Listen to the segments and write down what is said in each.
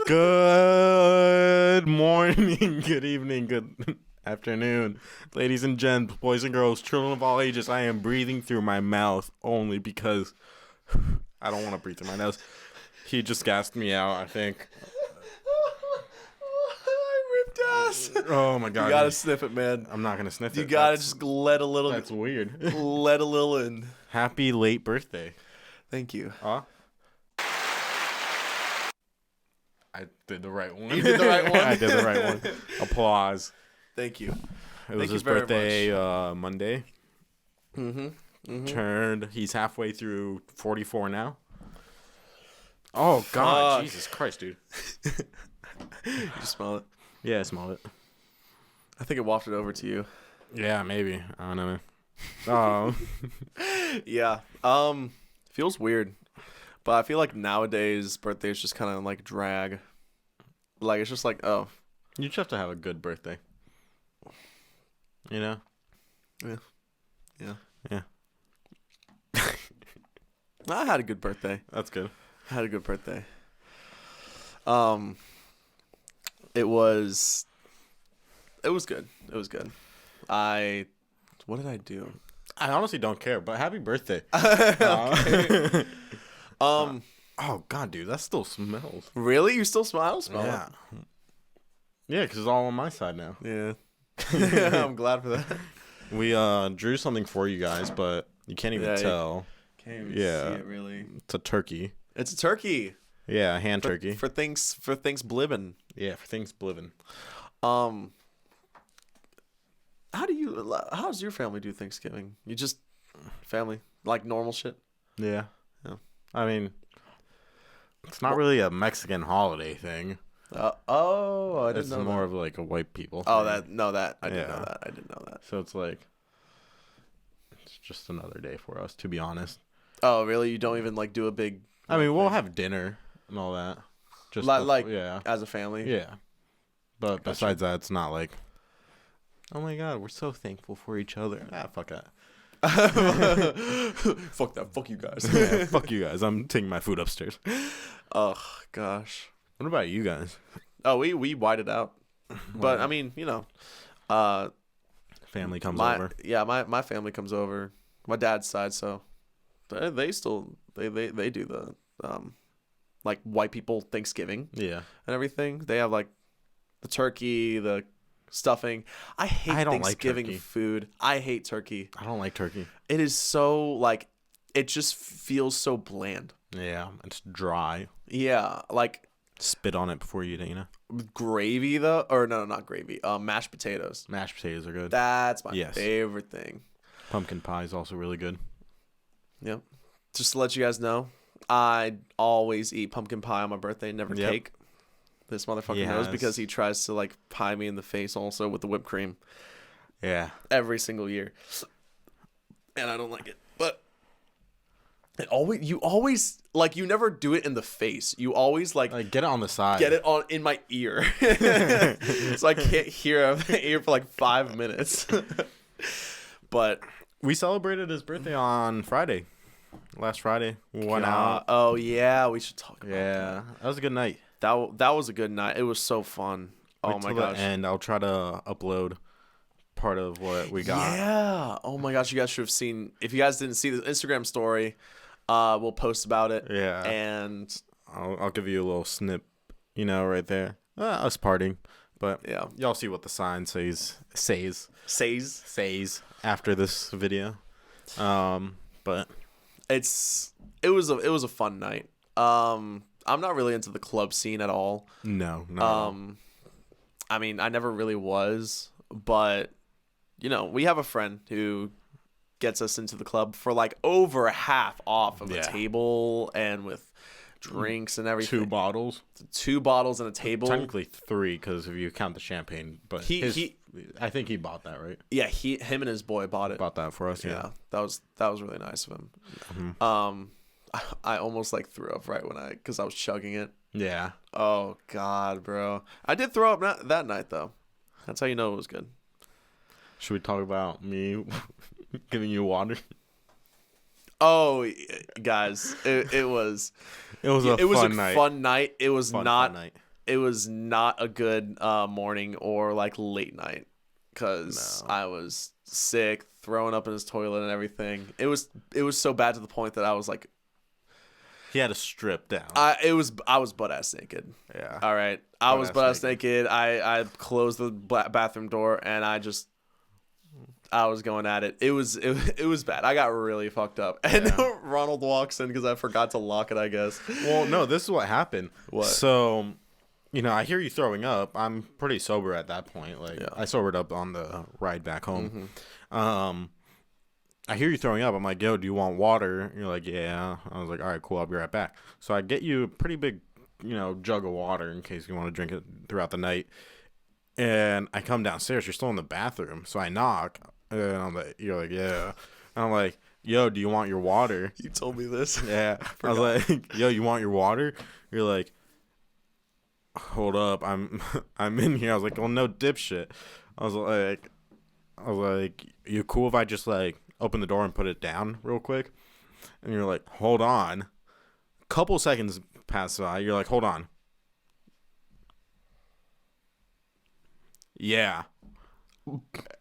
Good morning, good evening, good afternoon, ladies and gents, boys and girls, children of all ages. I am breathing through my mouth only because I don't want to breathe through my nose. He just gassed me out, I think. I ripped ass. Oh my god. You gotta sniff it, man. I'm not gonna sniff it. You gotta just let a little. That's weird. Let a little in. Happy late birthday. Thank you. I did the right one. You did the right one? I did the right one. Applause. Thank you. It was his birthday Monday. Mm-hmm. He's halfway through 44 now. Oh, God. Jesus Christ, dude. You smell it? Yeah, I smelled it. I think it wafted over to you. Yeah, maybe. I don't know. Oh. Yeah. Feels weird. But I feel like nowadays birthdays just kind of like drag. Like it's just like, oh. You just have to have a good birthday. You know? Yeah. Yeah. I had a good birthday. That's good. I had a good birthday. It was good. It was good. What did I do? I honestly don't care, but happy birthday. Okay. Oh, God, dude, that still smells. Really? You still smile? Smell Yeah. Yeah, because it's all on my side now. it? Yeah. I'm glad for that. We drew something for you guys, but you can't even tell. Can't even see it really. It's a turkey. It's a turkey. Yeah, a hand turkey. For things blibbin'. Yeah, for things blibbin'. How's your family do Thanksgiving? You just family like normal shit? Yeah. Yeah. I mean, it's not really a Mexican holiday thing. I didn't It's know more that. of like a white people Oh, thing. I didn't know that. I didn't know that. So it's like, it's just another day for us, to be honest. Oh, really? You don't even like do a big? I mean, we'll have dinner and all that. Just yeah. As a family. Yeah. But besides that, it's not like, oh my God, we're so thankful for each other. Fuck that. Fuck that. Fuck you guys. Yeah, fuck you guys. I'm taking my food upstairs. Oh gosh. What about you guys? Oh, we whited out. But I mean, Family comes over. Yeah, my family comes over. My dad's side, so they still do the like white people Thanksgiving. Yeah. And everything. They have like the turkey, the stuffing. I hate Thanksgiving food. I hate turkey. I don't like turkey. It is so like it just feels so bland. Yeah, it's dry. Yeah, like Spit on it before you eat it, you know? gravy though, or no, not gravy. Mashed potatoes. Mashed potatoes are good. That's my favorite thing. Pumpkin pie is also really good. Yep. Just to let you guys know, I always eat pumpkin pie on my birthday, never cake. This motherfucker knows because he tries to like pie me in the face also with the whipped cream. Yeah. Every single year. And I don't like it. But you always like you never do it in the face. You always like get it on the side. Get it on in my ear. So I can't hear the ear for like 5 minutes. But we celebrated his birthday on Friday. Last Friday. We went out. Oh yeah, we should talk about that. Yeah. That was a good night. That was a good night. It was so fun. Oh my gosh. And I'll try to upload part of what we got. Yeah. Oh my gosh, you guys should have seen. If you guys didn't see the Instagram story, we'll post about it. Yeah. And I'll give you a little snip, right there. Us partying. But yeah, y'all see what the sign says after this video. But it was a fun night. I'm not really into the club scene at all. No. I mean, I never really was, but we have a friend who gets us into the club for like over half off of a table and with drinks and everything. 2 bottles. 2 bottles and a table. Technically 3 because if you count the champagne. But I think he bought that, right? Yeah, him and his boy bought it. Bought that for us. Yeah. That was really nice of him. Mm-hmm. I almost like threw up right because I was chugging it. Yeah. Oh God, bro. I did throw up that night though. That's how you know it was good. Should we talk about me giving you water? Oh, guys, it was It was a fun night. It was fun not. night. It was not a good morning or like late night because I was sick, throwing up in his toilet and everything. It was so bad to the point that I was like, he had to strip down. I was butt ass naked. Yeah. All right, I was butt ass naked. I closed the bathroom door and I was going at it. It was bad. I got really fucked up. And Ronald walks in because I forgot to lock it, I guess. Well, no, this is what happened. What? So, I hear you throwing up. I'm pretty sober at that point. Like, I sobered up on the ride back home. Mm-hmm. I hear you throwing up. I'm like, yo, do you want water? And you're like, yeah. I was like, all right, cool. I'll be right back. So I get you a pretty big, jug of water in case you want to drink it throughout the night. And I come downstairs. You're still in the bathroom. So I knock. And I'm like, you're like, yeah. And I'm like, yo, do you want your water? You told me this. Yeah. I was like, yo, you want your water? You're like, hold up, I'm in here. I was like, well, no dipshit. I was like, you cool if I just like open the door and put it down real quick? And you're like, hold on. Couple seconds pass by. You're like, hold on. Yeah.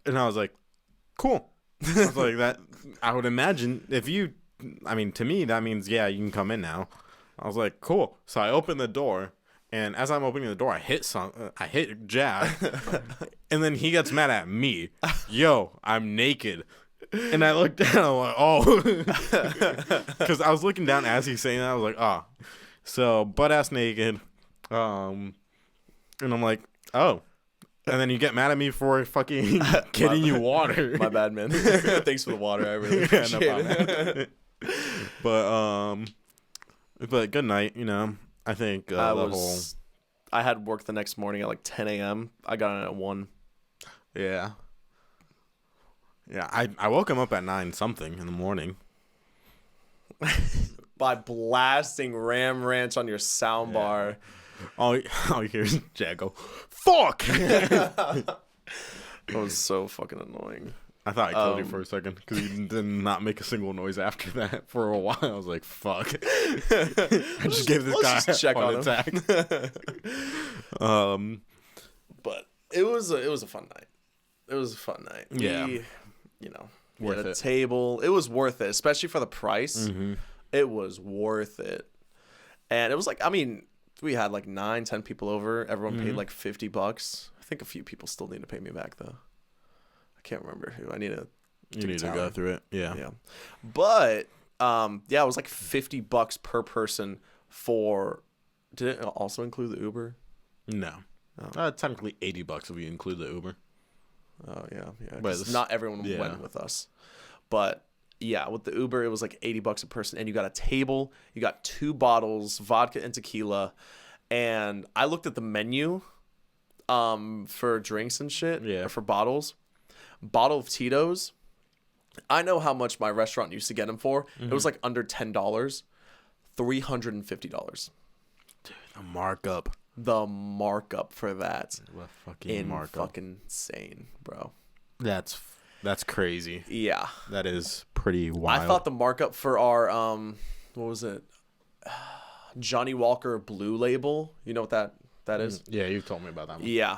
And I was like, cool. I was like, that. I would imagine to me that means you can come in now. I was like, cool. So I opened the door. And as I'm opening the door, I hit Jack, and then he gets mad at me. Yo, I'm naked. And I looked down, I'm like, oh. Because I was looking down as he's saying that. I was like, oh. So, butt-ass naked. And I'm like, oh. And then you get mad at me for fucking getting you water. My bad, man. Thanks for the water. I really appreciate it. But good night, I think I had work the next morning at like 10 a.m. I got in at 1. Yeah. Yeah, I woke him up at 9 something in the morning. By blasting Ram Ranch on your soundbar. All you hear is Jack go, fuck! That was so fucking annoying. I thought I killed you for a second because you did not make a single noise after that for a while. I was like, fuck. I just gave this guy a heart attack. But it was a fun night. It was a fun night. Yeah. We had a table. It was worth it, especially for the price. Mm-hmm. It was worth it. And it was like, we had like 9-10 people over. Everyone paid like $50. I think a few people still need to pay me back though. I can't remember who. You need to go through it. Yeah. But it was like $50 per person for. Did it also include the Uber? No. Technically $80 if you include the Uber. Oh yeah. But not everyone went with us. But yeah, with the Uber it was like $80 a person, and you got a table, you got 2 bottles, vodka and tequila, and I looked at the menu, for drinks and shit, or for bottles. Bottle of Tito's, I know how much my restaurant used to get them for. Mm-hmm. It was like under $10, $350. Dude, the markup for that. What fucking markup? Fucking insane, bro. That's crazy. Yeah, that is pretty wild. I thought the markup for our what was it? Johnny Walker Blue Label. You know what that is? Yeah, you told me about that one. Yeah.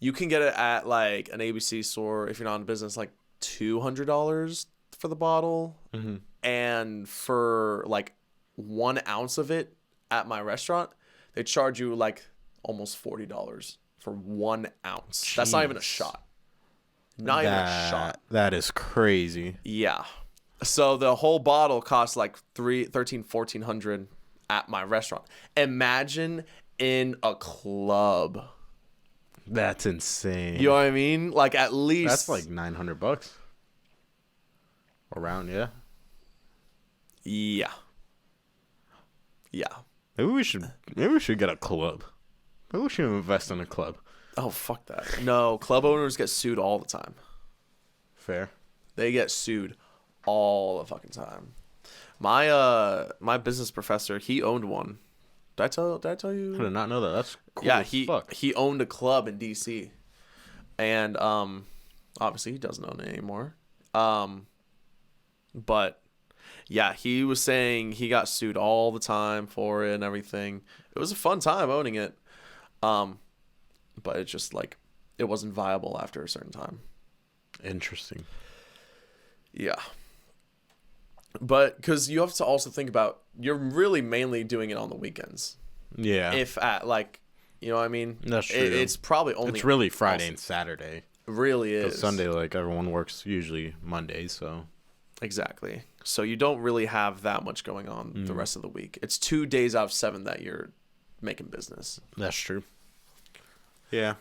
You can get it at like an ABC store if you're not in business, like $200 for the bottle. Mm-hmm. And for like 1 ounce of it at my restaurant, they charge you like almost $40 for 1 ounce. Jeez. That's not even a shot. Not even a shot. That is crazy. Yeah. So the whole bottle costs like $1,300-$1,400 at my restaurant. Imagine in a club. That's insane. You know what I mean? Like at least that's like $900 around, yeah. Yeah. Maybe we should get a club. Maybe we should invest in a club. Oh, fuck that. No, club owners get sued all the time. Fair. They get sued all the fucking time. My business professor, he owned one. Did I tell you? I did not know that. That's cool. Yeah, fuck. he owned a club in DC. And obviously he doesn't own it anymore. But yeah, he was saying he got sued all the time for it and everything. It was a fun time owning it. But it just like it wasn't viable after a certain time. Interesting. Yeah. But because you have to also think about, you're really mainly doing it on the weekends. Yeah. If at like, you know what I mean? That's true. It's probably only. It's really Friday and Saturday. It really is. Sunday, like everyone works usually Mondays, so. Exactly. So you don't really have that much going on the rest of the week. It's 2 days out of 7 that you're making business. That's true. Yeah.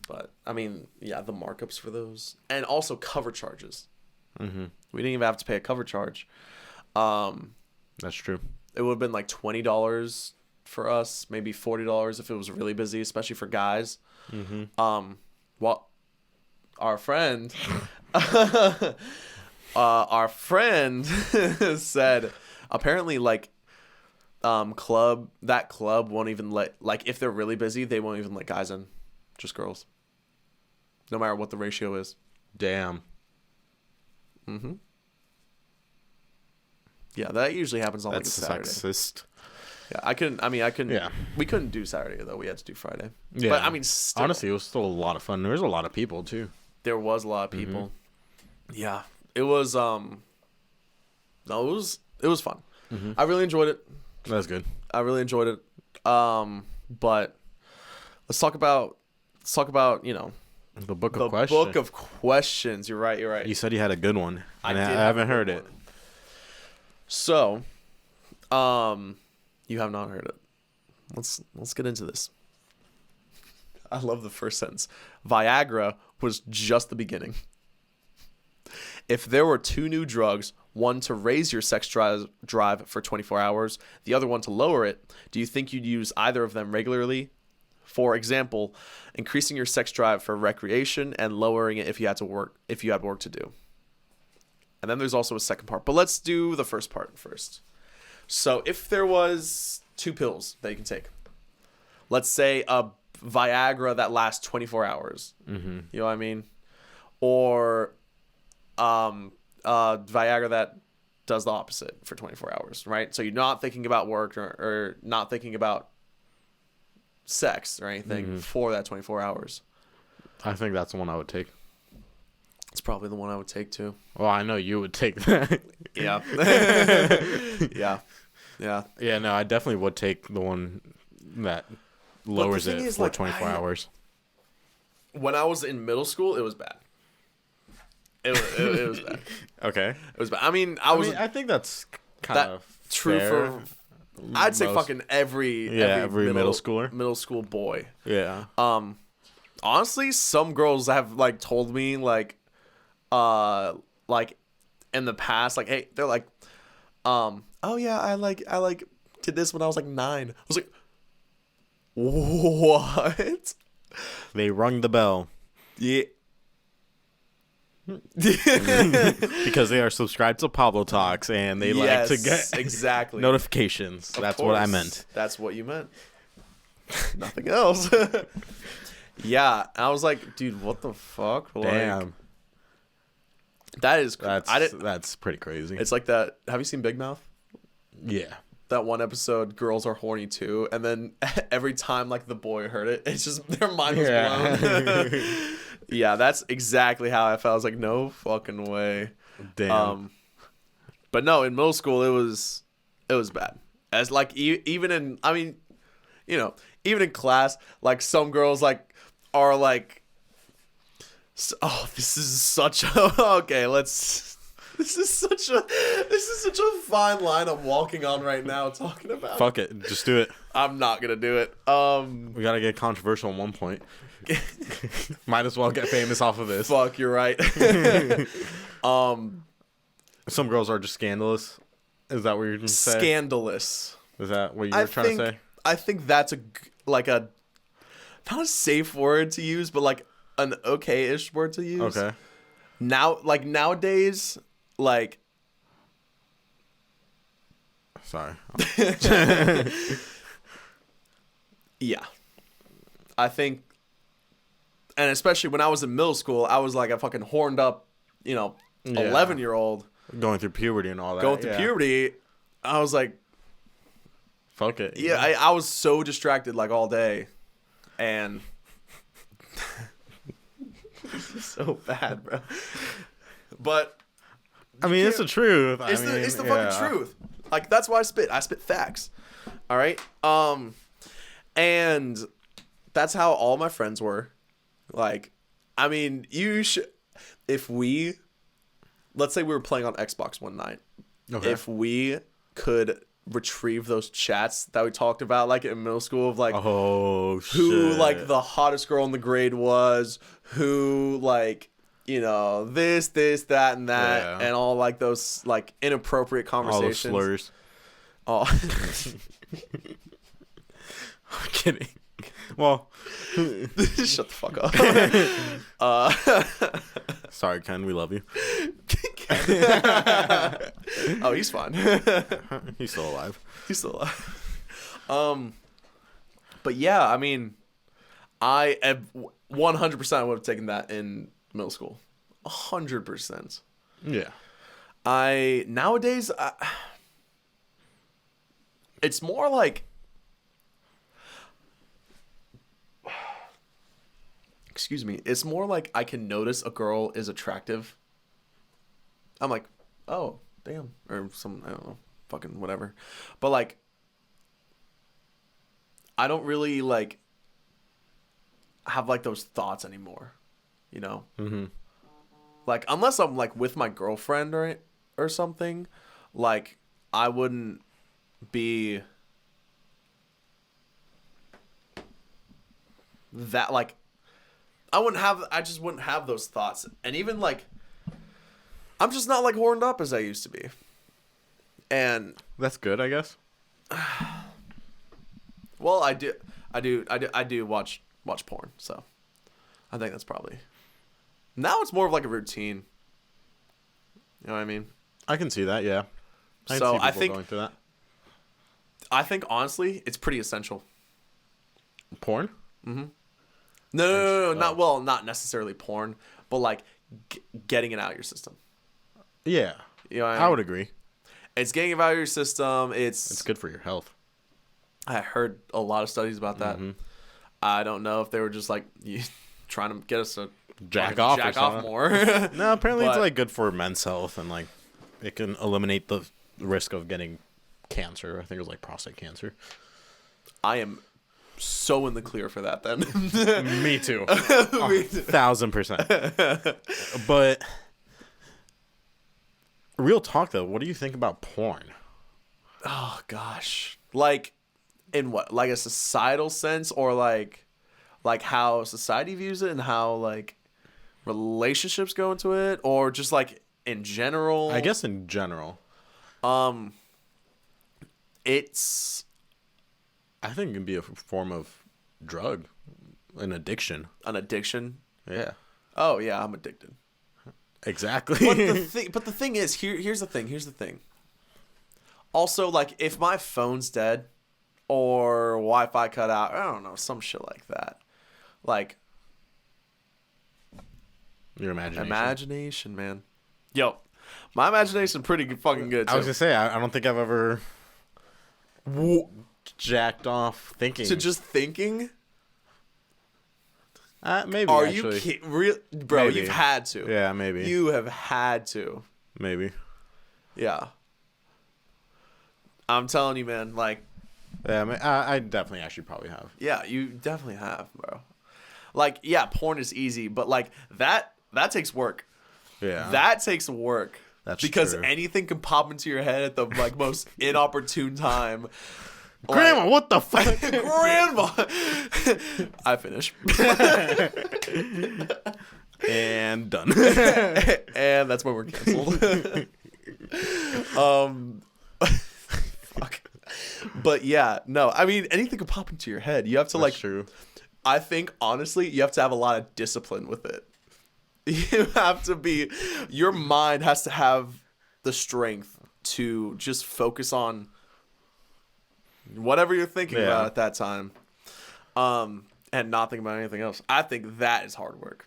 But I mean, yeah, the markups for those, and also cover charges. Mm-hmm. We didn't even have to pay a cover charge. That's true. It would have been like $20 for us, maybe $40 if it was really busy, especially for guys. Mm-hmm. Well, our friend, our friend said apparently like that club won't even let, like, if they're really busy, they won't even let guys in, just girls, no matter what the ratio is. Damn. Mm-hmm. Yeah, that usually happens on That's like a Saturday. sexist. Yeah, I couldn't. Yeah. We couldn't do Saturday though. We had to do Friday. Yeah. But I mean, still, honestly, it was still a lot of fun. There was a lot of people too. there was a lot of people. Yeah, it was. No, it was fun. I really enjoyed it. That's good. I really enjoyed it. But let's talk about The book of the questions. book of questions. You're right. You're right. You said you had a good one. I And did I have haven't a heard good it. one. So, you have not heard it. Let's get into this. I love the first sentence. Viagra was just the beginning. If there were 2 new drugs, one to raise your sex drive for 24 hours, the other one to lower it, do you think you'd use either of them regularly? For example, increasing your sex drive for recreation and lowering it if you had work to do. And then there's also a second part. But let's do the first part first. So if there was 2 pills that you can take, let's say a Viagra that lasts 24 hours. Mm-hmm. You know what I mean? Or Viagra that does the opposite for 24 hours, right? So you're not thinking about work or not thinking about sex or anything for that 24 hours. I think that's the one I would take. It's probably the one I would take too. Well, I know you would take that. Yeah. Yeah. Yeah, no, I definitely would take the one that lowers thing it is, for like, 24 hours. When I was in middle school, it was bad. It was bad. Okay. It was bad. I mean, I think that's kind of true fair. for, I'd say Most- fucking every middle schooler. middle school boy. Yeah. Honestly, some girls have like told me like in the past, like, hey, they're like, oh yeah, I did this when I was like 9. I was like, what? They rung the bell Yeah. because they are subscribed to PabloTalks and they like to get exactly notifications. Of That's what I course. meant. That's what you meant. Nothing else. Yeah, I was like, dude, what the fuck? Like, Damn. that is. That's pretty crazy. It's like that. Have you seen Big Mouth? Yeah. That one episode, girls are horny too, and then every time like the boy heard it, it's just their mind was blown. Yeah, that's exactly how I felt. I was like, no fucking way. Damn. But no, in middle school it was bad. As like even in, I mean, even in class, like some girls like are like, oh, this is such a okay. This is such a fine line I'm walking on right now talking about. Fuck it. Just do it. I'm not gonna do it. We gotta get controversial at one point. Might as well get famous off of this. Fuck, you're right. Some girls are just scandalous. Is that what you're gonna say? Scandalous. Is that what you were trying to say? I think that's not a safe word to use, but like an okay-ish word to use. Okay. Now, like nowadays, like. Sorry. Yeah. I think, and especially when I was in middle school, I was like a fucking horned up, 11-year-old. Going through puberty and all that. Going through puberty, I was like, fuck it. Yeah, I was so distracted like all day, and so bad, bro. But I mean, it's the truth. It's the fucking truth. Like, that's why I spit. I spit facts. All right. And that's how all my friends were. Like, I mean, you should. If let's say we were playing on Xbox one night. Okay. If we could retrieve those chats that we talked about, like in middle school, of like, who like the hottest girl in the grade was, who like, you know, this, that, and that, and all like those like inappropriate conversations. All the slurs. Oh. I'm kidding. Well, shut the fuck up. Sorry, Ken. We love you. Oh, he's fine. He's still alive. He's still alive. But yeah, I mean, I 100% would have taken that in middle school. 100%. Yeah. Nowadays, it's more like, excuse me, it's more like I can notice a girl is attractive. I'm like, oh, damn. Or some, I don't know, fucking whatever. But like, I don't really like have like those thoughts anymore, you know? Mm-hmm. Like, unless I'm like with my girlfriend or something, like, I wouldn't be that, like, I just wouldn't have those thoughts. And even like, I'm just not like horned up as I used to be. And that's good, I guess. Well, I do watch porn, so I think that's probably, now it's more of like a routine. You know what I mean? I can see that, yeah. I think going through that. I think honestly, it's pretty essential. Porn? Mm-hmm. No, not necessarily porn, but like getting it out of your system. Yeah, you know what I mean? I would agree. It's getting it out of your system. It's good for your health. I heard a lot of studies about that. Mm-hmm. I don't know if they were just like trying to get us to jack off more. No, apparently it's like good for men's health, and like it can eliminate the risk of getting cancer. I think it was like prostate cancer. I am so in the clear for that then. Me too. 1,000%. But real talk though, what do you think about porn? Oh gosh. Like, in what? Like a societal sense, or like how society views it and how like relationships go into it, or just like in general? I guess in general. It's, I think it can be a form of drug, an addiction. An addiction? Yeah. Oh yeah, I'm addicted. Exactly. But the thing is, here's the thing. Also, like, if my phone's dead or Wi-Fi cut out, I don't know, some shit like that. Like, your imagination. Imagination, man. Yo, my imagination pretty fucking good too. I was gonna say, I don't think I've ever jacked off thinking. To just thinking? Maybe. Are actually. you kidding? Bro, maybe. You've had to. Yeah, maybe. You have had to. Maybe. Yeah. I'm telling you, man. Like. Yeah, I definitely actually probably have. Yeah, you definitely have, bro. Like, yeah, porn is easy, but like that takes work. Yeah. That takes work. That's because true. Anything can pop into your head at the like most inopportune time. Grandma, like, what the fuck? Grandma. I finish. And done. And that's when we're canceled. Fuck. But yeah, no. I mean, anything could pop into your head. You have to That's true. I think honestly, you have to have a lot of discipline with it. You have to be. Your mind has to have the strength to just focus on whatever you're thinking about at that time, and not think about anything else. I think that is hard work.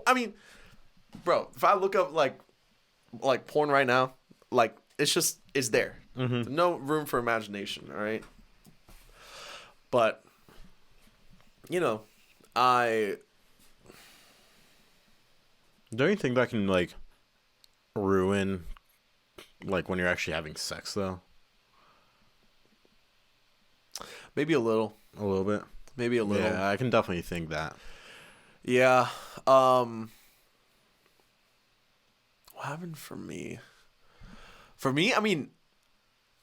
I mean, bro, if I look up like porn right now, like it's there. Mm-hmm. No room for imagination. All right. But I don't you think that can like ruin like when you're actually having sex though? maybe a little. A little bit. Maybe a little. Yeah, I can definitely think that. Yeah. What happened for me? For me, I mean,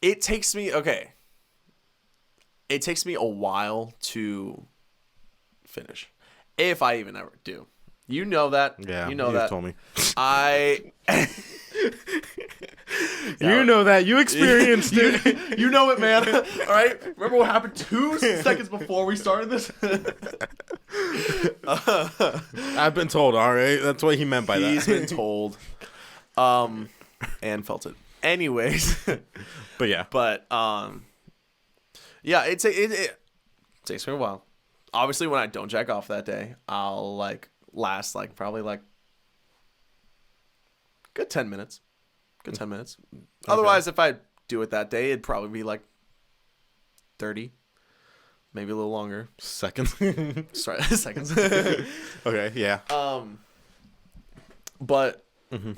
it takes me a while to finish. If I even ever do. You know that. Yeah, you know you've that. told me. You know that. You experienced it. You know it, man. All right? Remember what happened 2 seconds before we started this? I've been told, all right? That's what he meant by that. He's been told. And felt it. Anyways. But yeah. But, yeah, it takes me a while. Obviously, when I don't jack off that day, I'll, like, last, like, probably, like, good 10 minutes. Good 10 minutes. Okay. Otherwise, if I do it that day, it'd probably be, like, 30. Maybe a little longer. Seconds. Sorry, seconds. Okay, yeah. But mm-hmm.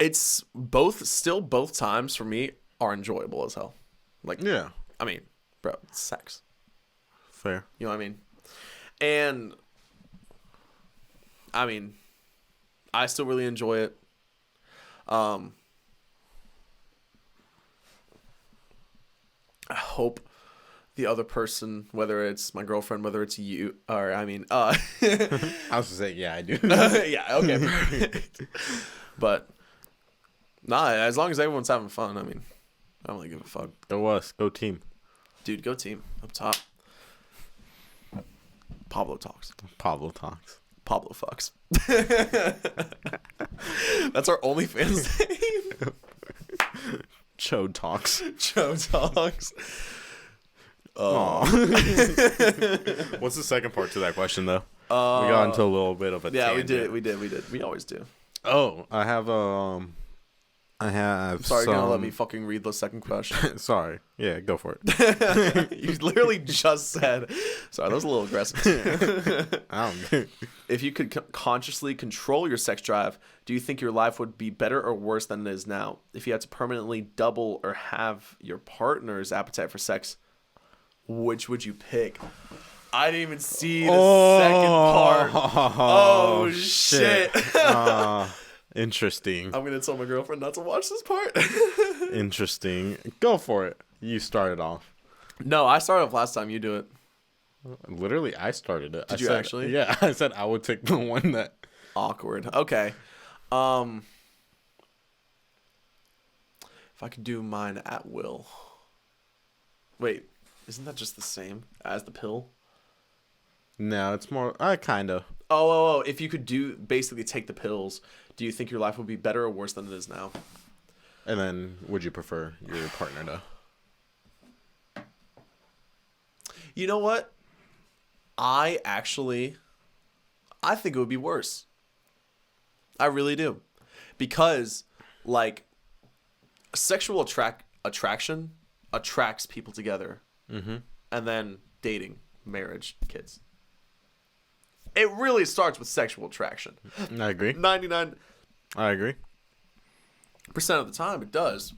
It's both times for me are enjoyable as hell. Like, yeah. I mean, bro, it's sex. Fair. You know what I mean? And, I mean, I still really enjoy it. I hope the other person, whether it's my girlfriend, whether it's you, or I mean, I was gonna say, yeah, I do. Yeah, okay, perfect. But, nah, as long as everyone's having fun, I mean, I don't really give a fuck. Go us. Go team. Dude, go team. Up top. PabloTalks. PabloTalks. Pablo fucks. That's our OnlyFans name. Chode Talks. Chode Talks. What's the second part to that question, though? We got into a little bit of a tangent. we did. We always do. Oh, I have Sorry, you're gonna let me fucking read the second question. Sorry. Yeah, go for it. You literally just said. Sorry, that was a little aggressive. I don't. If you could consciously control your sex drive, do you think your life would be better or worse than it is now? If you had to permanently double or have your partner's appetite for sex, which would you pick? I didn't even see the second part. Oh, shit. Interesting. I'm going to tell my girlfriend not to watch this part. Interesting. Go for it. You started off. No, I started off last time. You do it. Literally, I started it. Did you actually? Yeah, I said I would pick the one that... Awkward. Okay. If I could do mine at will. Wait, isn't that just the same as the pill? No, it's more... kind of. Oh, if you could basically take the pills, do you think your life would be better or worse than it is now? And then, would you prefer your partner to? You know what? I think it would be worse. I really do. Because, like, sexual attraction attracts people together. Mm-hmm. And then dating, marriage, kids. It really starts with sexual attraction. I agree. 99%. I agree. Of the time, it does.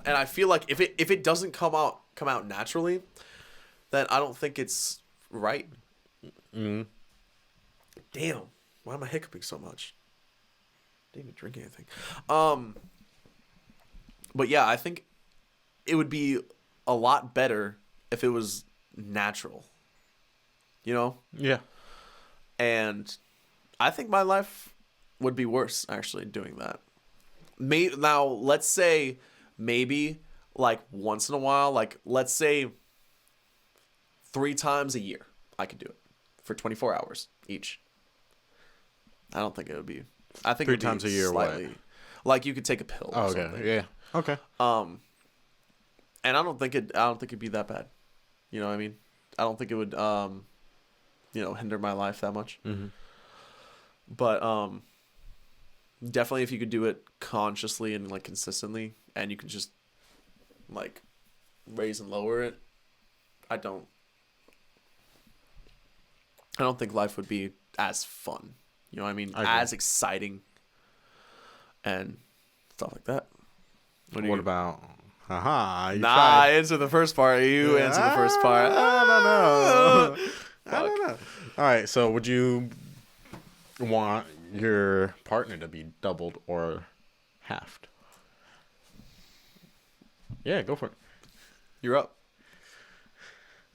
And I feel like if it doesn't come out naturally, then I don't think it's right. Mm-hmm. Damn. Why am I hiccuping so much? Didn't even drink anything. But yeah, I think it would be a lot better if it was natural. You know? Yeah. And I think my life would be worse, actually, doing that. Now, let's say maybe, like, once in a while, like, let's say 3 times a year, I could do it for 24 hours each. I don't think it would be... I think 3 times a year, slightly, what? Like, you could take a pill or okay. something. Yeah. Okay. And I don't think it'd be that bad. You know what I mean? I don't think it would... hinder my life that much. Mm-hmm. But definitely if you could do it consciously and like consistently, and you can just like raise and lower it, I don't think life would be as fun. You know what I mean? As exciting and stuff like that. What about? Haha. I answer the first part. You answer the first part. I don't know. I don't know. All right. So, would you want your partner to be doubled or halved? Yeah, go for it. You're up.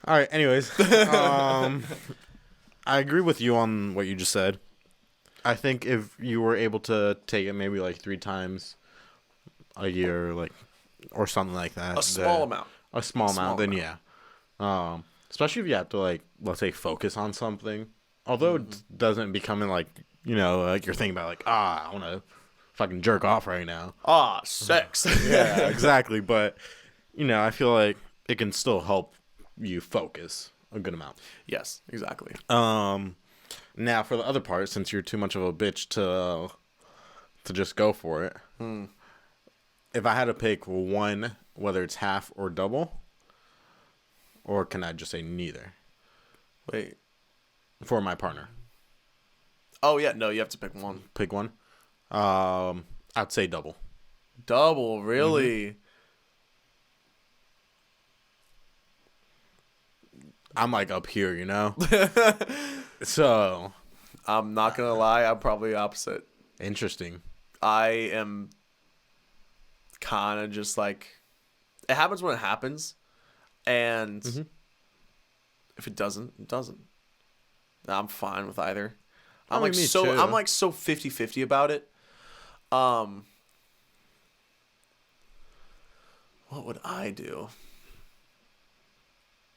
All right. Anyways, I agree with you on what you just said. I think if you were able to take it maybe like 3 times a year, like, or something like that, a small amount, then yeah. Especially if you have to, like, let's say, focus on something. Although it doesn't become like, you know, like you're thinking about like, I want to fucking jerk off right now. Sex. Yeah, exactly. But, you know, I feel like it can still help you focus a good amount. Yes, exactly. Now for the other part, since you're too much of a bitch to just go for it, if I had to pick one, whether it's half or double, or can I just say neither? Wait. For my partner. Oh yeah, no, you have to pick one. Pick one. I'd say double. Double, really? I'm like up here, you know? So. I'm not going to lie, I'm probably opposite. Interesting. I am kind of just like, it happens when it happens. And if it doesn't, it doesn't. I'm fine with either. I'm like so 50-50 about it. What would I do?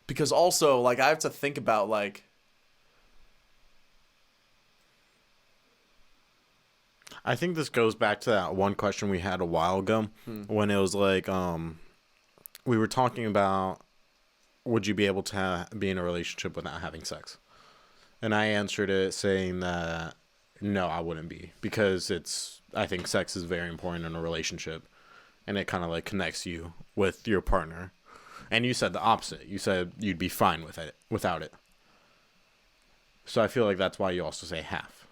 Because also, like, I have to think about, like, I think this goes back to that one question we had a while ago when it was like, we were talking about, would you be able to be in a relationship without having sex? And I answered it saying that no, I wouldn't be, because I think sex is very important in a relationship, and it kind of like connects you with your partner. And you said the opposite. You said you'd be fine with it without it. So I feel like that's why you also say half.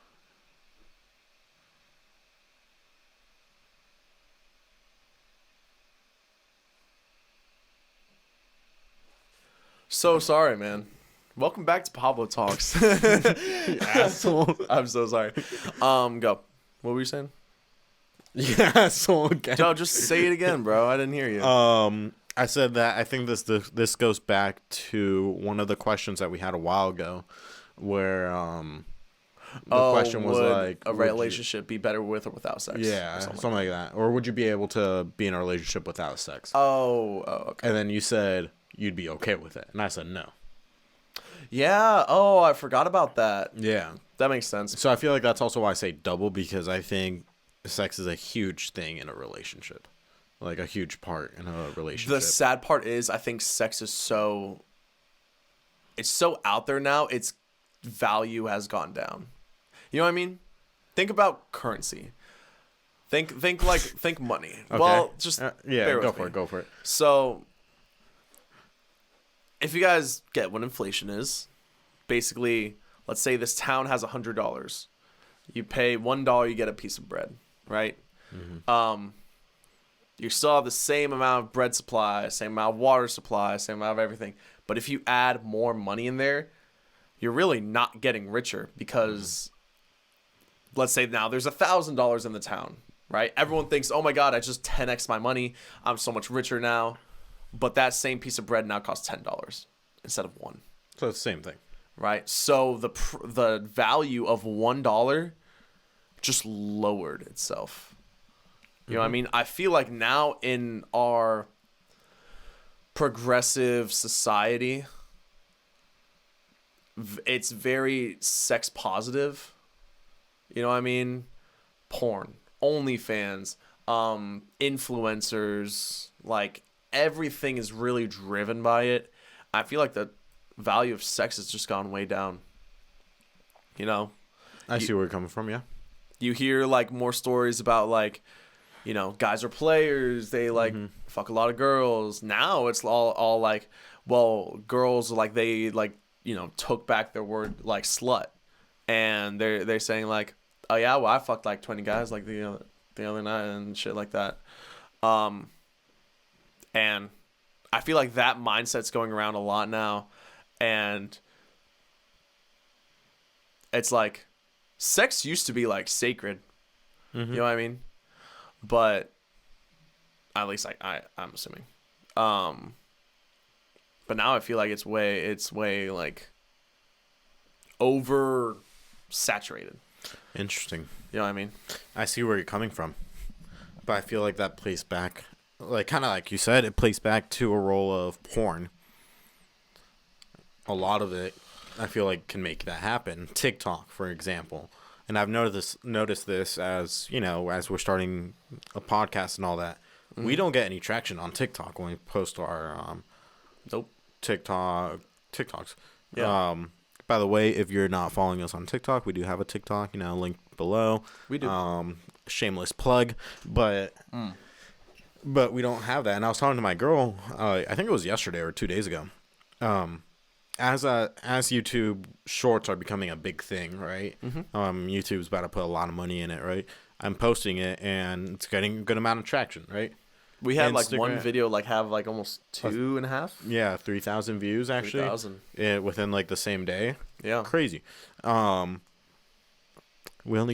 So sorry, man. Welcome back to PabloTalks. You asshole. I'm so sorry. Go. What were you saying? Yeah, asshole again. No, just say it again, bro. I didn't hear you. I said that I think this goes back to one of the questions that we had a while ago, where the question was like, a relationship be better with or without sex? Yeah, something like that. Or would you be able to be in a relationship without sex? Oh, okay. And then you said you'd be okay with it, and I said no. Yeah. Oh, I forgot about that. Yeah, that makes sense. So I feel like that's also why I say double, because I think sex is a huge thing in a relationship. Like a huge part in a relationship. The sad part is, I think sex is it's so out there now, its value has gone down. You know what I mean? Think about currency. Think money. Okay. Well, just go for it. So, if you guys get what inflation is, basically, let's say this town has $100. You pay $1, you get a piece of bread, right? Mm-hmm. You still have the same amount of bread supply, same amount of water supply, same amount of everything. But if you add more money in there, you're really not getting richer, because let's say now there's $1,000 in the town, right? Everyone thinks, oh my God, I just 10x my money. I'm so much richer now. But that same piece of bread now costs $10 instead of $1. So it's the same thing. Right? So the value of $1 just lowered itself. You know what I mean? I feel like now in our progressive society, it's very sex positive. You know what I mean? Porn, OnlyFans, influencers, like everything is really driven by it. I feel like the value of sex has just gone way down. You know? I see where you're coming from, yeah. You hear like more stories about like guys are players. They like fuck a lot of girls. Now it's all like, well, girls like they like took back their word like slut, and they're saying like, oh yeah, well I fucked like 20 guys like the other night and shit like that. And I feel like that mindset's going around a lot now, and it's like sex used to be like sacred. You know what I mean? But at least I'm assuming. But now I feel like it's way like over saturated. Interesting. You know what I mean? I see where you're coming from, but I feel like that plays back, like kind of like you said, it plays back to a role of porn. A lot of it, I feel like, can make that happen. TikTok, for example, and I've noticed this as as we're starting a podcast and all that. We don't get any traction on TikTok when we post our TikToks. Yeah. By the way, if you're not following us on TikTok, we do have a TikTok, link below. We do. Shameless plug, but we don't have that. And I was talking to my girl, I think it was yesterday or 2 days ago. As YouTube Shorts are becoming a big thing, right? YouTube's about to put a lot of money in it, right? I'm posting it, and it's getting a good amount of traction, right? We had like one video have like almost 2.5. Yeah, 3,000 views actually. 3,000 within like the same day. Yeah, crazy. We only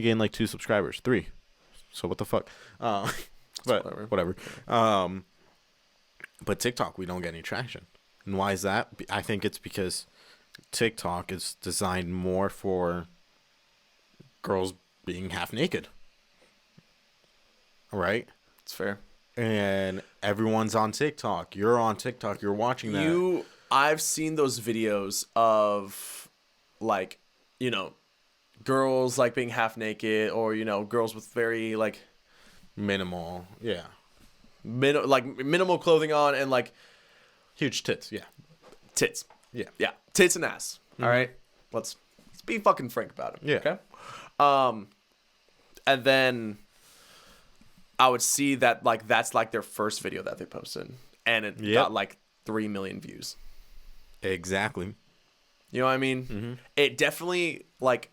gained like 2 subscribers, 3. So what the fuck? But whatever. But TikTok, we don't get any traction. And why is that? I think it's because TikTok is designed more for girls being half naked. Right? It's fair. And everyone's on TikTok. You're on TikTok. You're watching that. I've seen those videos of, like, girls, like, being half naked or, girls with very, like... Minimal. Yeah. Minimal clothing on and, like... Huge tits. Yeah. Tits. Yeah. Yeah. Tits and ass. All right? Let's be fucking frank about it. Yeah. Okay? And then... I would see that like that's like their first video that they posted, and it got like 3 million views. Exactly. You know what I mean? It definitely like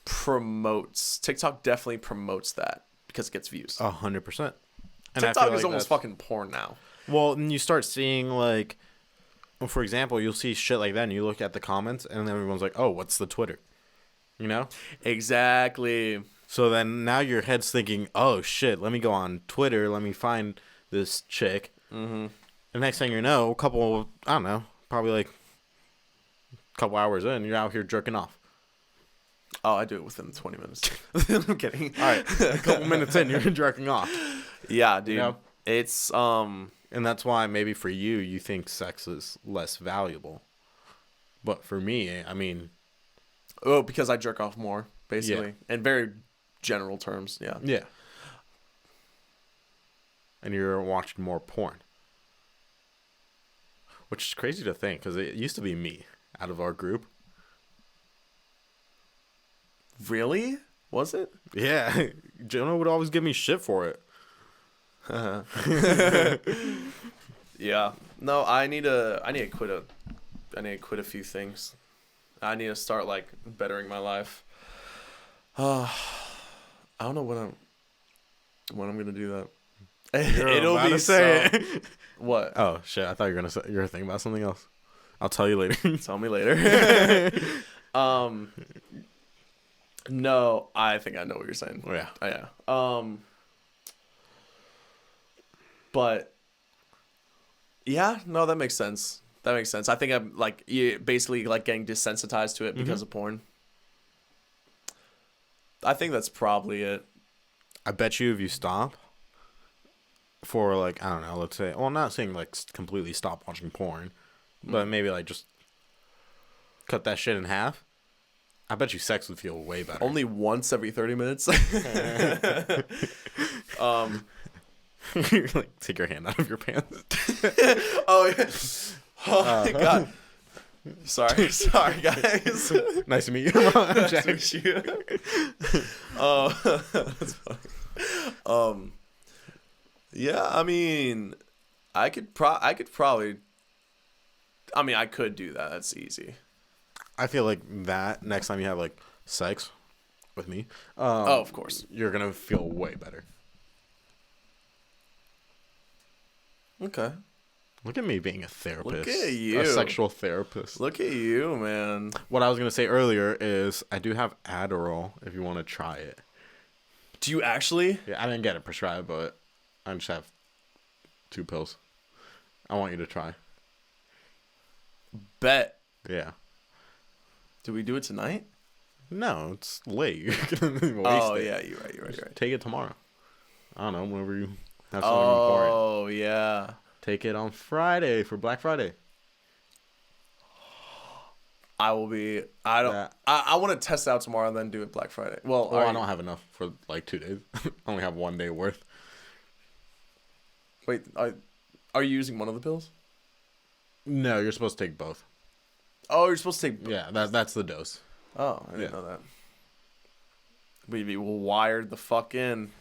promotes. TikTok definitely promotes that because it gets views. 100%. TikTok is almost fucking porn now. Well, and you start seeing like, for example, you'll see shit like that, and you look at the comments, and everyone's like, "Oh, what's the Twitter?" Exactly. So then now your head's thinking, oh, shit, let me go on Twitter. Let me find this chick. The next thing you know, probably like a couple hours in, you're out here jerking off. Oh, I do it within 20 minutes. I'm kidding. All right. A couple minutes in, you're jerking off. Yeah, dude. It's... And that's why maybe for you think sex is less valuable. But for me, I mean... Oh, because I jerk off more, basically. Yeah. In very... general terms, yeah. Yeah. And you're watching more porn. Which is crazy to think, because it used to be me out of our group. Really? Was it? Yeah. Jonah would always give me shit for it. Yeah. No, I need to quit a few things. I need to start like bettering my life. I don't know when I'm gonna do that. It'll be say it. What? Oh shit! I thought you were thinking about something else. I'll tell you later. Tell me later. No, I think I know what you're saying. Oh, yeah. Yeah. But yeah, no, that makes sense. I think I'm like basically like getting desensitized to it because of porn. I think that's probably it. I bet you if you stop for like, I don't know, let's say, well, I'm not saying like completely stop watching porn, but maybe like just cut that shit in half. I bet you sex would feel way better. Only once every 30 minutes. Like, take your hand out of your pants. Oh, yeah. Oh, my God. Sorry, guys. Nice to meet you. Nice to meet you. That's funny. Yeah, I mean, I could probably. I mean, I could do that. That's easy. I feel like that next time you have like sex with me, Oh, of course. you're gonna feel way better. Okay. Look at me being a Look therapist, at you. a sexual therapist. Look at you, man. What I was gonna say earlier is I do have Adderall if you want to try it. Do you actually? Yeah, I didn't get it prescribed, but I just have 2 pills. I want you to try. Bet. Yeah. Do we do it tonight? No, it's late. You're gonna waste Oh, it. yeah, you're right. You're right. Take it tomorrow. I don't know, whenever you have something important. Oh, yeah. Take it on Friday for Black Friday. I will be. I don't. Yeah. I want to test out tomorrow and then do it Black Friday. Well, I don't have enough for like 2 days. I only have 1 day worth. Wait. Are you using one of the pills? No, you're supposed to take both. Oh, you're supposed to take. Yeah, that's the dose. Oh, I didn't know that. We'd be wired the fuck in.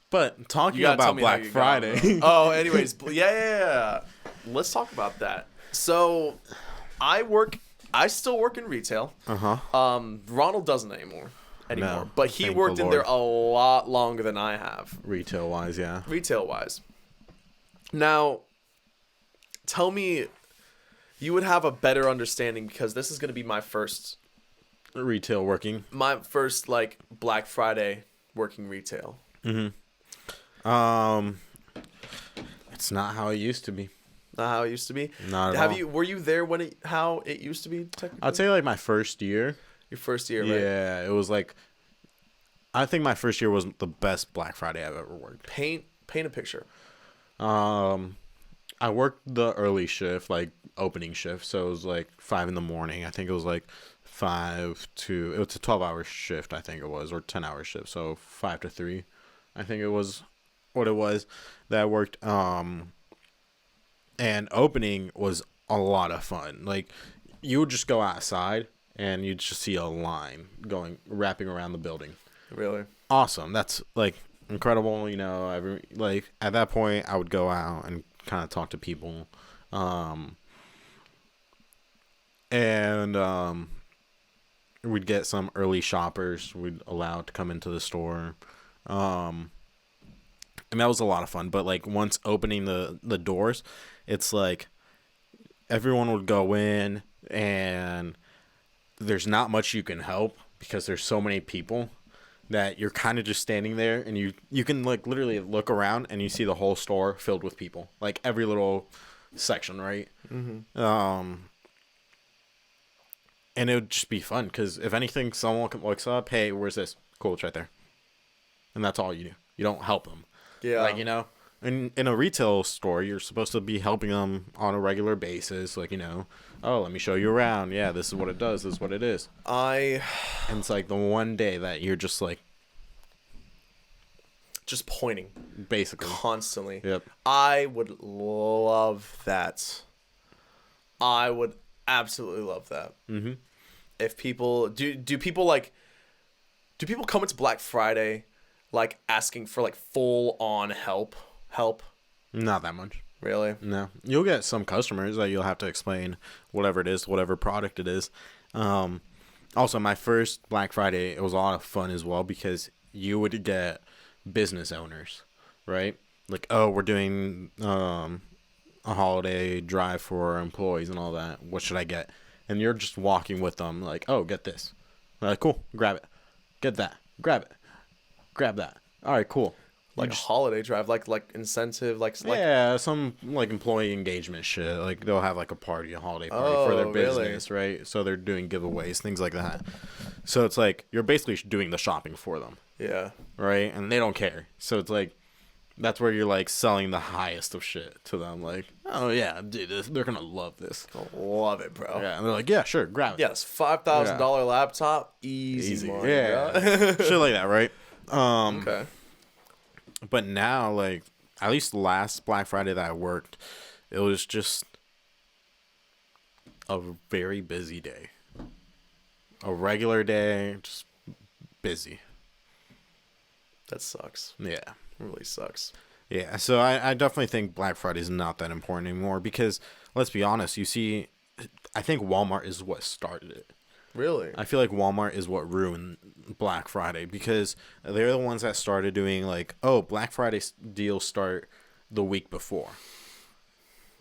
But talking about Black Friday. Oh, anyways, yeah. Let's talk about that. So, I still work in retail. Ronald doesn't anymore. No, but he thank worked the in there Lord. a lot longer than I have. Retail wise, yeah. Retail wise. Now, tell me, you would have a better understanding because this is going to be my first Retail working. like Black Friday working retail. It's not how it used to be. Not how it used to be. Not at all. Were you there when how it used to be technically? I'd say like my first year. Your first year, right? Yeah, it was like. I think my first year was the best Black Friday I've ever worked. Paint a picture. I worked the early shift, like opening shift, so it was like 5 a.m. I think it was like 5 to. It was a 12-hour shift, I think it was, or 10-hour shift, so 5 to 3, I think it was, what it was that I worked. And opening was a lot of fun. Like, you would just go outside and you'd just see a line wrapping around the building. Really? Awesome. That's like incredible. You know, like at that point, I would go out and kind of talk to people, and we'd get some early shoppers we'd allow to come into the store, and that was a lot of fun. But like once opening the doors, it's like everyone would go in and there's not much you can help because there's so many people that you're kind of just standing there, and you can like literally look around and you see the whole store filled with people, like every little section, right? And it would just be fun because if anything, someone looks up, hey, where's this? Cool, it's right there, and that's all you do. You don't help them. Yeah. Like, you know, in a retail store, you're supposed to be helping them on a regular basis. Like, you know, oh, let me show you around. Yeah, this is what it does. This is what it is. And it's like the one day that you're just like. Just pointing. Basically. Constantly. Yep. I would love that. I would absolutely love that. Mm-hmm. If people do people come into Black Friday like asking for like full on help? Not that much. Really? No. You'll get some customers that you'll have to explain whatever it is, whatever product it is. Also, my first Black Friday, it was a lot of fun as well because you would get business owners, right? Like, oh, we're doing a holiday drive for our employees and all that. What should I get? And you're just walking with them like, oh, get this. They're like, cool, grab it. Get that. Grab it. Grab that. All right, cool. Like a holiday drive, like incentive, like yeah, some like employee engagement shit. Like they'll have like a holiday party for their business, really? Right? So they're doing giveaways, things like that. So it's like you're basically doing the shopping for them. Yeah. Right, and they don't care. So it's like that's where you're like selling the highest of shit to them. Like, oh yeah, dude, they're gonna love this. Love it, bro. Yeah, and they're like, yeah, sure, grab it. Yes, $5,000 laptop, easy money. Yeah, shit like that, right? Okay. But now, like, at least the last Black Friday that I worked, it was just a very busy day. A regular day, just busy. That sucks. Yeah. It really sucks. Yeah, so I definitely think Black Friday is not that important anymore because, let's be honest, you see, I think Walmart is what started it. Really? I feel like Walmart is what ruined Black Friday because they're the ones that started doing like, oh, Black Friday deals start the week before.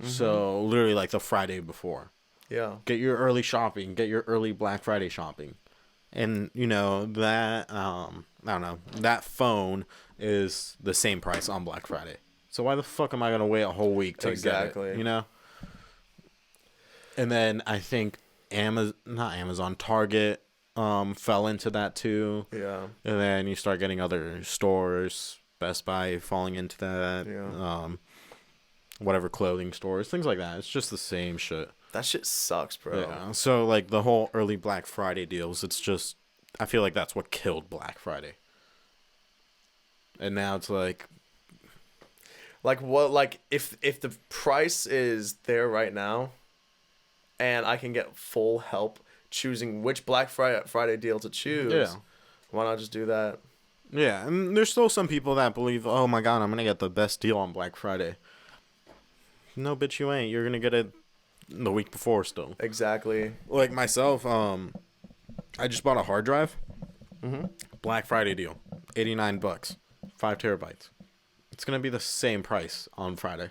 So literally like the Friday before. Yeah. Get your early shopping, get your early Black Friday shopping. And that I don't know, that phone is the same price on Black Friday. So why the fuck am I going to wait a whole week to get it, And then I think not Amazon, Target fell into that too. Yeah. And then you start getting other stores, Best Buy falling into that. Yeah. Whatever clothing stores, things like that. It's just the same shit. That shit sucks, bro. Yeah. So like the whole early Black Friday deals, it's just I feel like that's what killed Black Friday. And now it's like what? Like if the price is there right now, and I can get full help choosing which Black Friday deal to choose. Yeah. Why not just do that? Yeah, and there's still some people that believe, oh my god, I'm gonna get the best deal on Black Friday. No, bitch, you ain't. You're gonna get it the week before still. Exactly. Like myself, I just bought a hard drive. Black Friday deal, $89, 5 terabytes. It's gonna be the same price on Friday.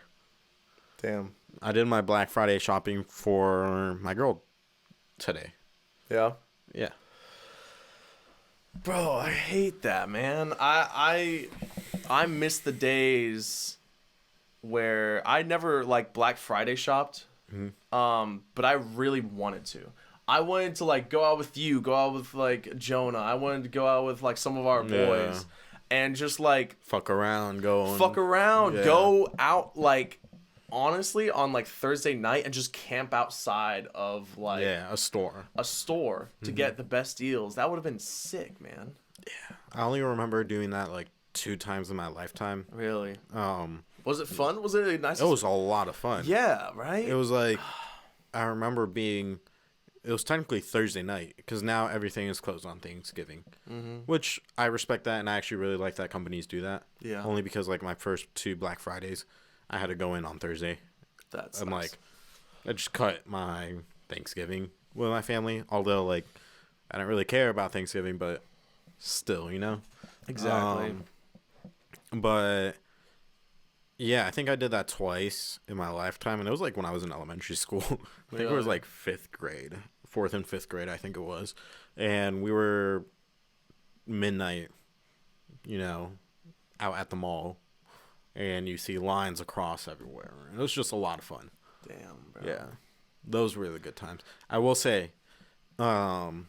Damn. I did my Black Friday shopping for my girl today. Yeah. Yeah. Bro, I hate that, man. I miss the days where I never like Black Friday shopped. But I really wanted to. I wanted to like go out with you, go out with like Jonah. I wanted to go out with like some of our boys and just like fuck around, go out like honestly on like Thursday night and just camp outside of like a store to get the best deals. That would have been sick, man. Yeah. I only remember doing that like 2 times in my lifetime. Really? Was it fun? Was it a nice? It was a lot of fun. Yeah, right? It was like, I remember it was technically Thursday night because now everything is closed on Thanksgiving, which I respect that, and I actually really like that companies do that. Yeah. Only because like my first 2 Black Fridays, I had to go in on Thursday. That's I'm nice. like, I just cut my Thanksgiving with my family, although like I don't really care about Thanksgiving, but still, Exactly. But yeah, I think I did that twice in my lifetime, and it was like when I was in elementary school. I think it was like 5th grade, 4th and 5th grade, I think it was. And we were midnight, out at the mall, and you see lines across everywhere. And it was just a lot of fun. Damn, bro. Yeah, those were the good times. I will say, one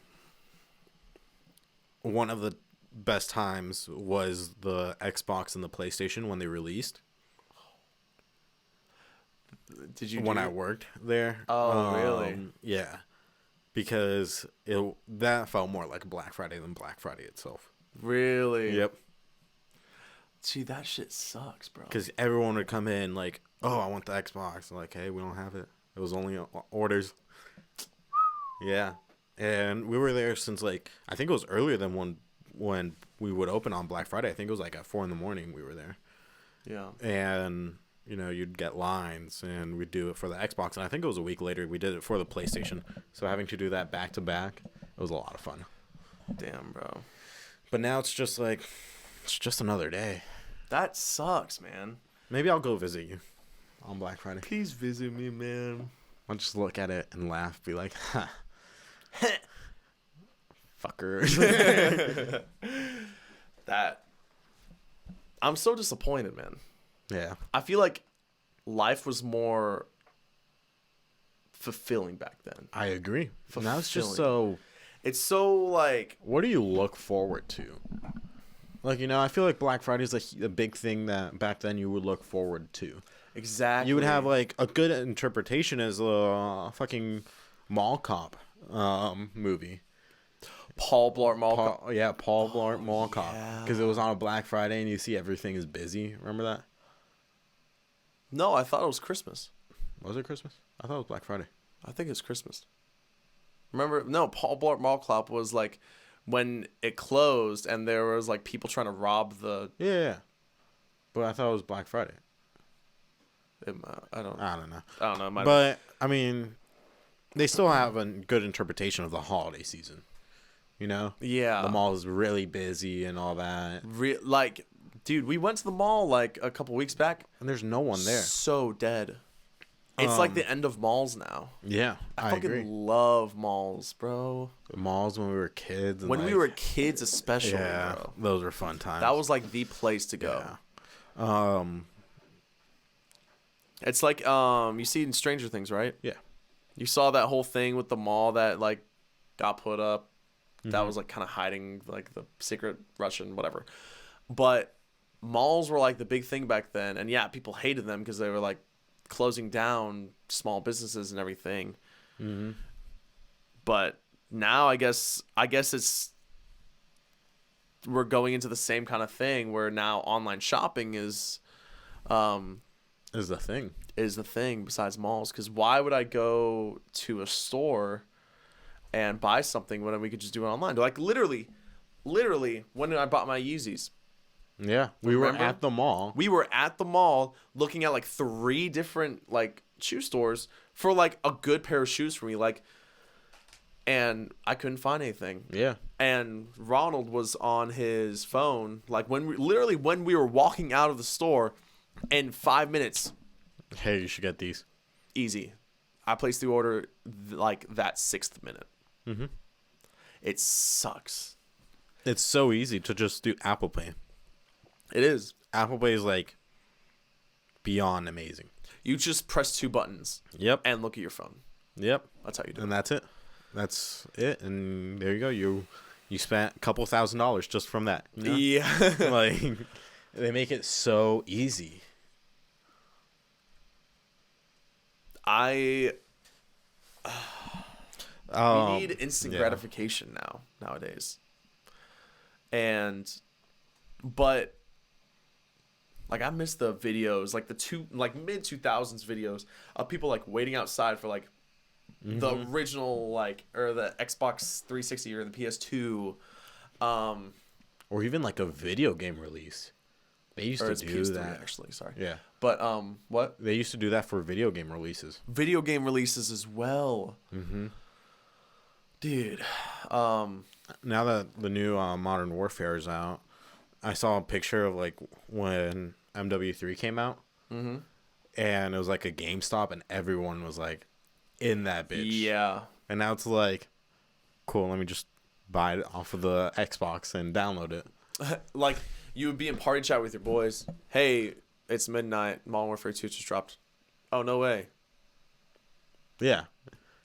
of the best times was the Xbox and the PlayStation when they released. Did you when I worked there? Oh, really? Yeah, because that felt more like Black Friday than Black Friday itself. Really? Yep. See, that shit sucks, bro. Because everyone would come in like, "Oh, I want the Xbox." I'm like, hey, we don't have it. It was only orders. Yeah, and we were there since like I think it was earlier than when we would open on Black Friday. I think it was like at 4 a.m. we were there. Yeah. And you'd get lines, and we'd do it for the Xbox. And I think it was a week later we did it for the PlayStation. So having to do that back to back, it was a lot of fun. Damn, bro. But now it's just like, it's just another day. That sucks, man. Maybe I'll go visit you on Black Friday. Please visit me, man. I'll just look at it and laugh, be like, ha. Fucker. I'm so disappointed, man. Yeah. I feel like life was more fulfilling back then. I agree. Now it's just it's so like, what do you look forward to? Like, I feel like Black Friday is a big thing that back then you would look forward to. Exactly. You would have like a good interpretation as a fucking mall cop movie. Paul Blart Mall Cop. Yeah, Paul Blart Mall Cop. Yeah. Because it was on a Black Friday and you see everything is busy. Remember that? No, I thought it was Christmas. Was it Christmas? I thought it was Black Friday. I think it's Christmas. Remember? No, Paul Blart Mall Cop was like when it closed and there was like people trying to rob the... Yeah. But I thought it was Black Friday. I don't know. I don't know. But I mean, they still have a good interpretation of the holiday season. You know? Yeah. The mall is really busy and all that. Like, dude, we went to the mall like a couple weeks back. And there's no one there. So dead. It's like the end of malls now. Yeah, I fucking agree. love malls, bro. Malls when we were kids. And when we were kids, especially, yeah, bro. Those were fun times. That was like the place to go. Yeah. It's like you see in Stranger Things, right? Yeah. You saw that whole thing with the mall that like got put up. That was like kind of hiding like the secret Russian whatever. But malls were like the big thing back then, and yeah, people hated them because they were like closing down small businesses and everything. Mm-hmm. But now I guess it's we're going into the same kind of thing where now online shopping is the thing. Is the thing besides malls, because why would I go to a store and buy something when we could just do it online? Like literally when I bought my Yeezys. Yeah, we were at the mall. We were at the mall looking at like 3 different like shoe stores for like a good pair of shoes for me, like, and I couldn't find anything. Yeah. And Ronald was on his phone like when we were walking out of the store in 5 minutes. Hey, you should get these. Easy. I placed the order like that 6th minute. Mm-hmm. It sucks. It's so easy to just do Apple Pay. It is. Apple Pay is like beyond amazing. You just press 2 buttons. Yep. And look at your phone. Yep. That's how you do it. And that's it. That's it. And there you go. You spent a couple $1,000s just from that. You know? Yeah. Like, they make it so easy. We need instant gratification nowadays. But like I miss the videos, like the mid 2000s videos of people like waiting outside for like the original like or the Xbox 360 or the PS2 or even like a video game release. They used to do PS3, that. actually, sorry. Yeah. But what? They used to do that for video game releases. Video game releases as well. Mm-hmm. Dude. Now that the new Modern Warfare is out, I saw a picture of like when MW3 came out. Mm-hmm. And it was like a GameStop and everyone was like in that bitch. Yeah. And now it's like, cool, let me just buy it off of the Xbox and download it. Like, you would be in party chat with your boys. Hey, it's midnight. Modern Warfare 2 just dropped. Oh, no way. Yeah.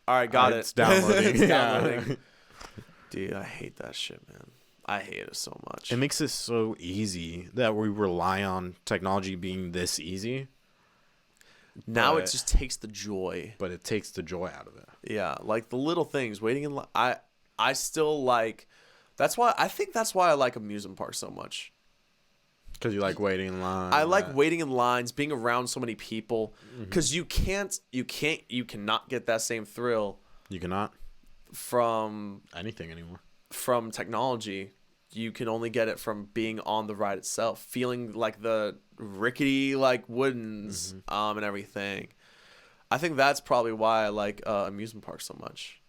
All right, got it. It's downloading. It's downloading. Dude, I hate that shit, man. I hate it so much. It makes it so easy that we rely on technology being this easy. Now it just takes the joy. But it takes the joy out of it. Yeah, like the little things, waiting in line. I still like. That's why I like amusement parks so much. Because you like waiting in line. I like waiting in lines, being around so many people. Because you cannot get that same thrill. You cannot. From anything anymore. From technology. You can only get it from being on the ride itself. Feeling like the rickety like woodens and everything. I think that's probably why I like amusement parks so much.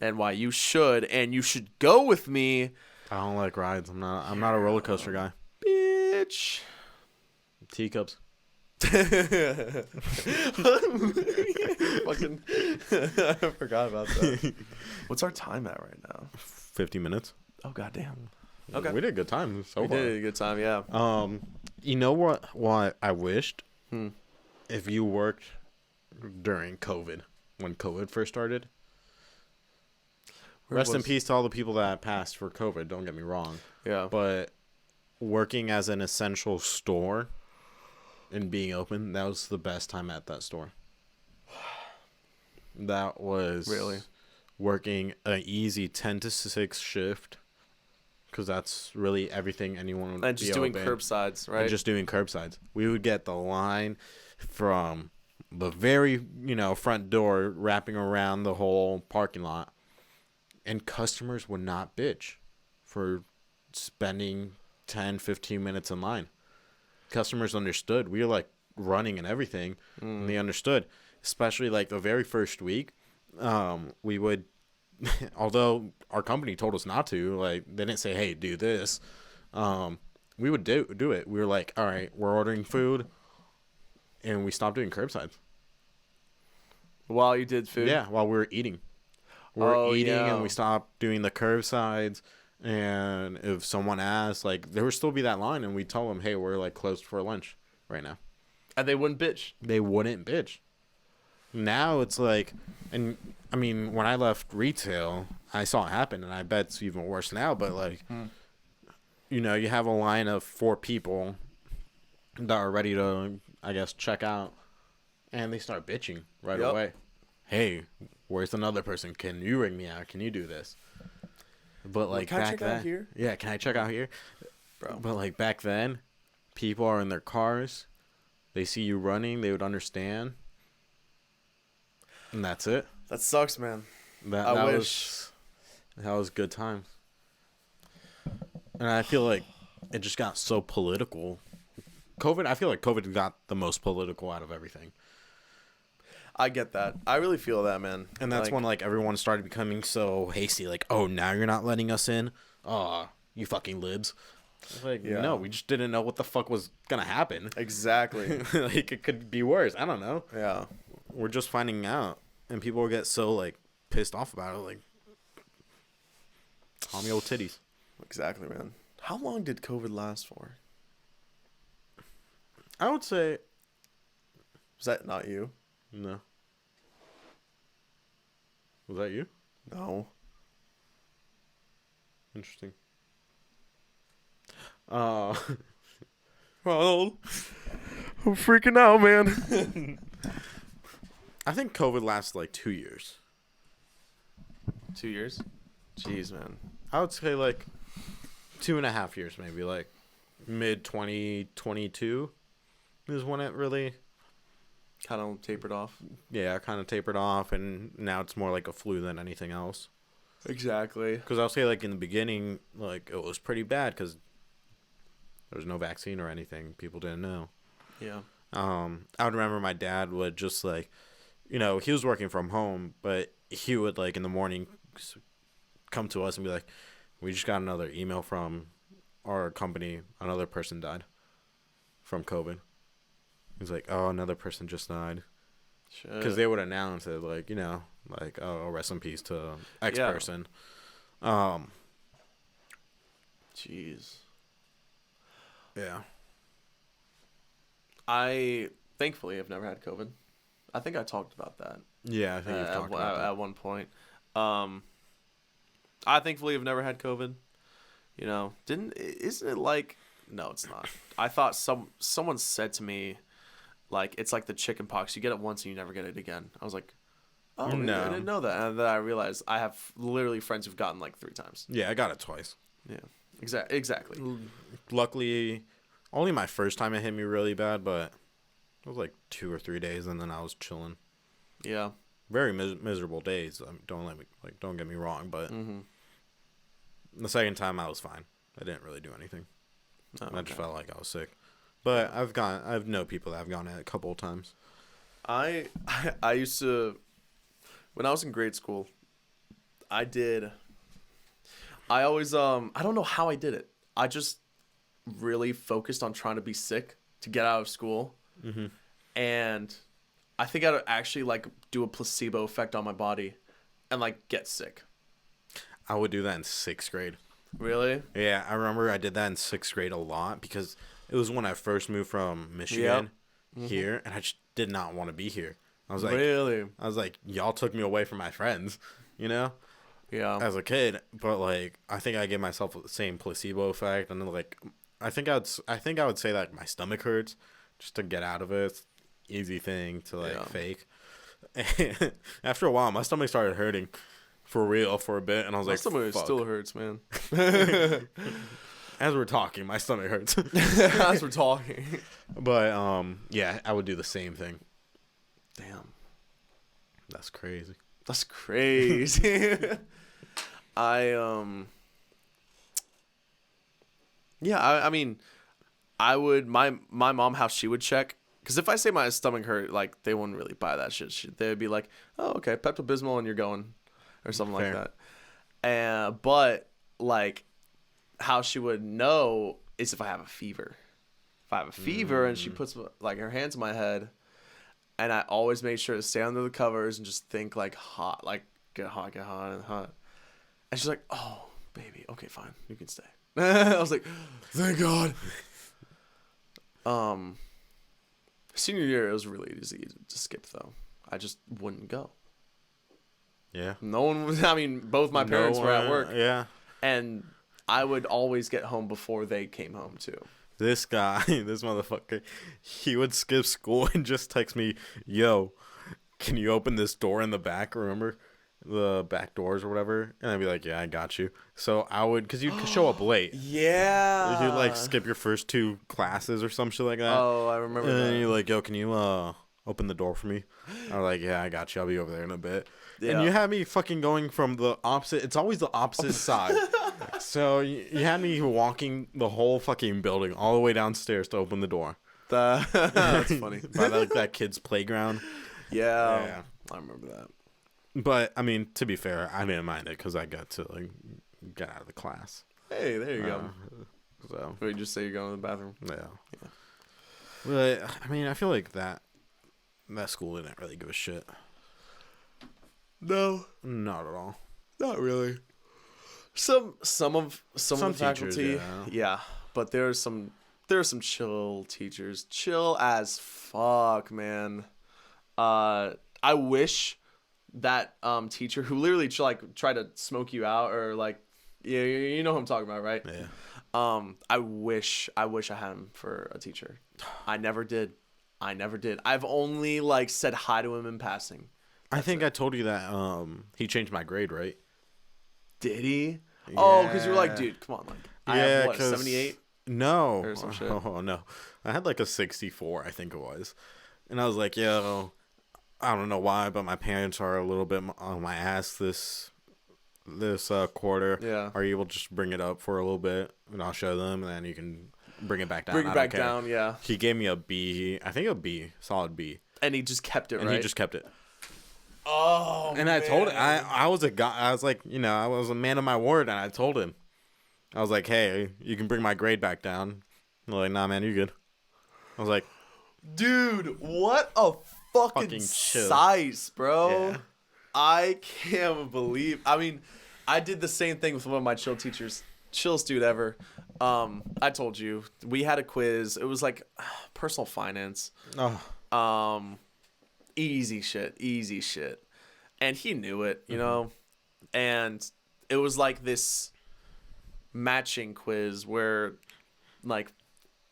And why you should go with me. I don't like rides. I'm not a roller coaster guy. Bitch. Teacups. Fucking I forgot about that. What's our time at right now? 50 minutes. Oh goddamn. Okay. We did a good time so far. We did a good time, yeah. You know what I wished? If you worked during COVID, when COVID first started. Rest in peace to all the people that passed for COVID, don't get me wrong. Yeah. But working as an essential store and being open, that was the best time at that store. That was really working an easy 10 to 6 shift, because that's really everything anyone would and just doing open. Curbsides, right? And just doing curbsides. We would get the line from the very, front door wrapping around the whole parking lot. And customers would not bitch for spending 10, 15 minutes in line. customers understood. We were like running and everything, and they understood. Especially like the very first week, we would, although our company told us not to, like they didn't say, "Hey, do this." We would do it. We were like, "All right, we're ordering food," and we stopped doing curbside. While you did food? Yeah, while we were eating. We were eating, yeah. and we stopped doing the curbsides. And if someone asked, like, there would still be that line, and we'd tell them, "Hey, we're like closed for lunch right now." And they wouldn't bitch. They wouldn't bitch. Now it's like, and I mean, when I left retail, I saw it happen, and I bet it's even worse now. But like, you know, you have a line of 4 people that are ready to, I guess, check out, and they start bitching right away. Hey, where's another person? Can you ring me out? Can you do this? But like can I back check then, out here? yeah, can I check out here? Bro. But like back then, people are in their cars. They see you running, they would understand. And that's it. That sucks, man. That was good times. And I feel like it just got so political. I feel like COVID got the most political out of everything. I get that. I really feel that, man. And that's when like everyone started becoming so hasty, like, "Oh, now you're not letting us in? Oh, you fucking libs." Like, no, we just didn't know what the fuck was gonna happen. Exactly. Like, it could be worse. I don't know. Yeah. We're just finding out, and people get so like pissed off about it. Like, call me old titties. Exactly, man. How long did COVID last for? I would say Was that not you? no. Was that you? No. Interesting. Well, I'm freaking out, man. I think COVID lasted like 2 years. 2 years? Jeez, man. I would say like 2.5 years, maybe like mid 2022 is when it really Kind of tapered off. kind of tapered off, and now it's more like a flu than anything else. Exactly. Because I'll say like in the beginning, like it was pretty bad because there was no vaccine or anything. People didn't know. Yeah. I would remember my dad would just like, you know, he was working from home, but he would like in the morning come to us and be like, "We just got another email from our company. Another person died from COVID." He's like, "Oh, another person just died." Because they would announce it, like, you know, like, "Oh, rest in peace to X person." Jeez. Yeah. I thankfully have never had COVID. I think I talked about that. Yeah, I think you've talked about that. At one point. I thankfully have never had COVID. You know, isn't it like? No, it's not. I thought someone said to me, like, it's like the chicken pox. You get it once and you never get it again. I was like, oh, No. I didn't know that. And then I realized I have literally friends who've gotten like 3 times. Yeah, I got it twice. Yeah, exactly. Luckily, only my first time it hit me really bad, but it was like 2 or 3 days, and then I was chilling. Yeah. Very miserable days. Don't get me wrong, but the second time I was fine. I didn't really do anything. Oh, I just felt like I was sick. But I've known people that have gone it a couple of times. I used to, when I was in grade school, I always I don't know how I did it. I just really focused on trying to be sick to get out of school. Mm-hmm. And I think I'd actually like do a placebo effect on my body and like get sick. I would do that in 6th grade. Really? Yeah, I remember I did that in 6th grade a lot because it was when I first moved from Michigan here, and I just did not want to be here. I was like, really? I was like, y'all took me away from my friends, you know? Yeah. As a kid, but like I think I gave myself the same placebo effect, and then like I think I would say that my stomach hurts just to get out of it. It's an easy thing to like fake. And after a while, my stomach started hurting for real for a bit, and I was like, my stomach fuck. still hurts, man. As we're talking, my stomach hurts. As we're talking. But yeah, I would do the same thing. Damn. That's crazy. That's crazy. I mean, my mom, how she would check. Because if I say my stomach hurt, like, they wouldn't really buy that shit. They would be like, oh, okay, Pepto-Bismol and you're going. Or something Fair. like that. But, like, how she would know is if I have a fever. If I have a fever and she puts, like, her hands on my head, and I always make sure to stay under the covers and just think, like, hot. Like, get hot, and hot. And she's like, oh, baby, okay, fine. You can stay. I was like, thank God. Senior year, it was really easy to skip, though. I just wouldn't go. Yeah. No one was, I mean, both my parents were at work. Yeah. And I would always get home before they came home, too. This guy, this motherfucker, he would skip school and just text me, yo, can you open this door in the back, remember? The back doors or whatever. And I'd be like, yeah, I got you. So I would, because you could show up late. Yeah. You'd, like, skip your first 2 classes or some shit like that. Oh, I remember and that. And you're like, yo, can you open the door for me? I was like, yeah, I got you. I'll be over there in a bit. Yeah. And you had me fucking going from the opposite. It's always the opposite side. So you had me walking the whole fucking building all the way downstairs to open the door. That's funny. By that kid's playground. Yeah. I remember that. But, I mean, to be fair, I didn't mind it because I got to, like, get out of the class. Hey, there you go. So. Wait, just say you're going to the bathroom? Yeah. But, I mean, I feel like that school didn't really give a shit. No. Not at all. Not really. Some of the faculty, teachers, yeah. But there are some chill teachers, chill as fuck, man. I wish that teacher who literally tried to smoke you out or like, yeah, you know who I'm talking about, right? Yeah. I wish I had him for a teacher. I never did. I've only like said hi to him in passing. I think I told you that he changed my grade, right? Did he? Yeah. Oh, because you were like, dude, come on, like, I have what, 78? No. Or some shit. Oh, no. I had like a 64, I think it was. And I was like, yo, I don't know why, but my parents are a little bit on my ass this quarter. Yeah. Are you able to just bring it up for a little bit, and I'll show them, and then you can bring it back down. Bring it back down, yeah. He gave me a B. I think a B, solid B. And he just kept it, right? And he just kept it. Oh, and I told him, I was a guy. I was like, I was a man of my word, and I told him, I was like, hey, you can bring my grade back down. They're like, nah, man, you're good. I was like, dude, what a fucking chill. size, bro. Yeah. I can't believe. I mean, I did the same thing with one of my chill teachers. Chillest dude ever. I told you we had a quiz. It was like personal finance. oh. Easy shit. And he knew it, you know? And it was like this matching quiz where, like,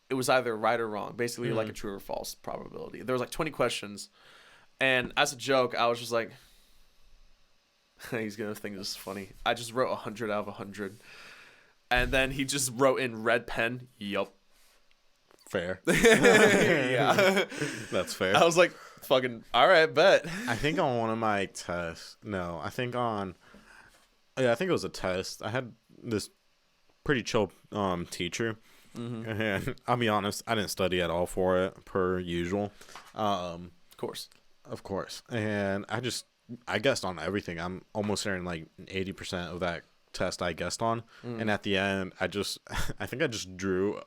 it was either right or wrong. Basically, like a true or false probability. There was, like, 20 questions. And as a joke, I was just like, he's going to think this is funny. I just wrote 100 out of 100. And then he just wrote in red pen, yup. Fair. Yeah. That's fair. I was like, fucking, all right, bet. I think on one of my tests, I think it was a test. I had this pretty chill teacher. And I'll be honest, I didn't study at all for it, per usual. Of course. And I guessed on everything. I'm almost certain like 80% of that test I guessed on. And at the end, I think I just drew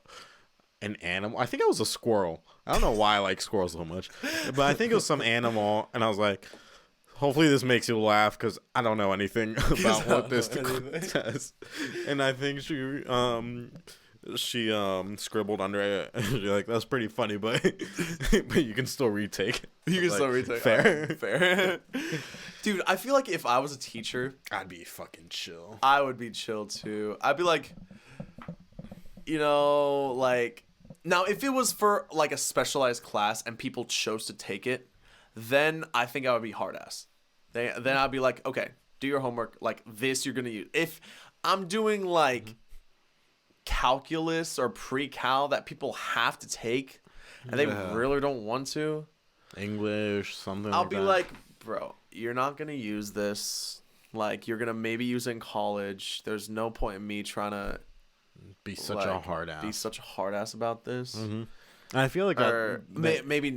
an animal. I think it was a squirrel. I don't know why I like squirrels so much, but I think it was some animal, and I was like, hopefully this makes you laugh because I don't know anything about what this test. And I think she scribbled under it. You're like, that's pretty funny, but you can still retake. You can still retake. Fair. Dude, I feel like if I was a teacher, I'd be fucking chill. I would be chill too. I'd be like, like, now if it was for like a specialized class and people chose to take it, then I think I would be hard ass. Then I'd be like, okay, do your homework. Like this, you're gonna use. If I'm doing like calculus or pre-cal that people have to take, and they really don't want to, English, something. I'll be like, bro, you're not gonna use this. Like you're gonna maybe use it in college. There's no point in me trying to Be such a hard ass. Be such a hard ass about this. Mm-hmm. And I feel like maybe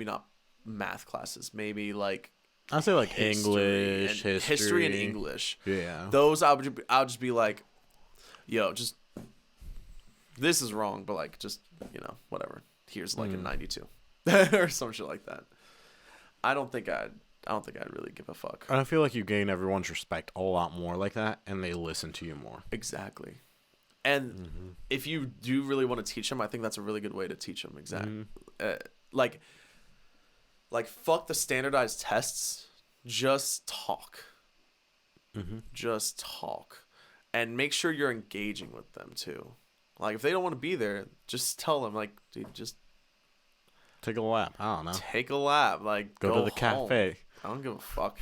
not math classes. Maybe like I'd say like English, history and English. Yeah. Those I'll just be like, yo, just this is wrong, but like just whatever. Here's like a 92 or some shit like that. I don't think I'd really give a fuck. And I feel like you gain everyone's respect a lot more like that, and they listen to you more. Exactly. And if you do really want to teach them, I think that's a really good way to teach them. Exactly. Like fuck the standardized tests. Just talk. Just talk, and make sure you're engaging with them too. Like if they don't want to be there, just tell them like, dude, just take a lap. I don't know. Take a lap. Like go to the home. cafe. I don't give a fuck.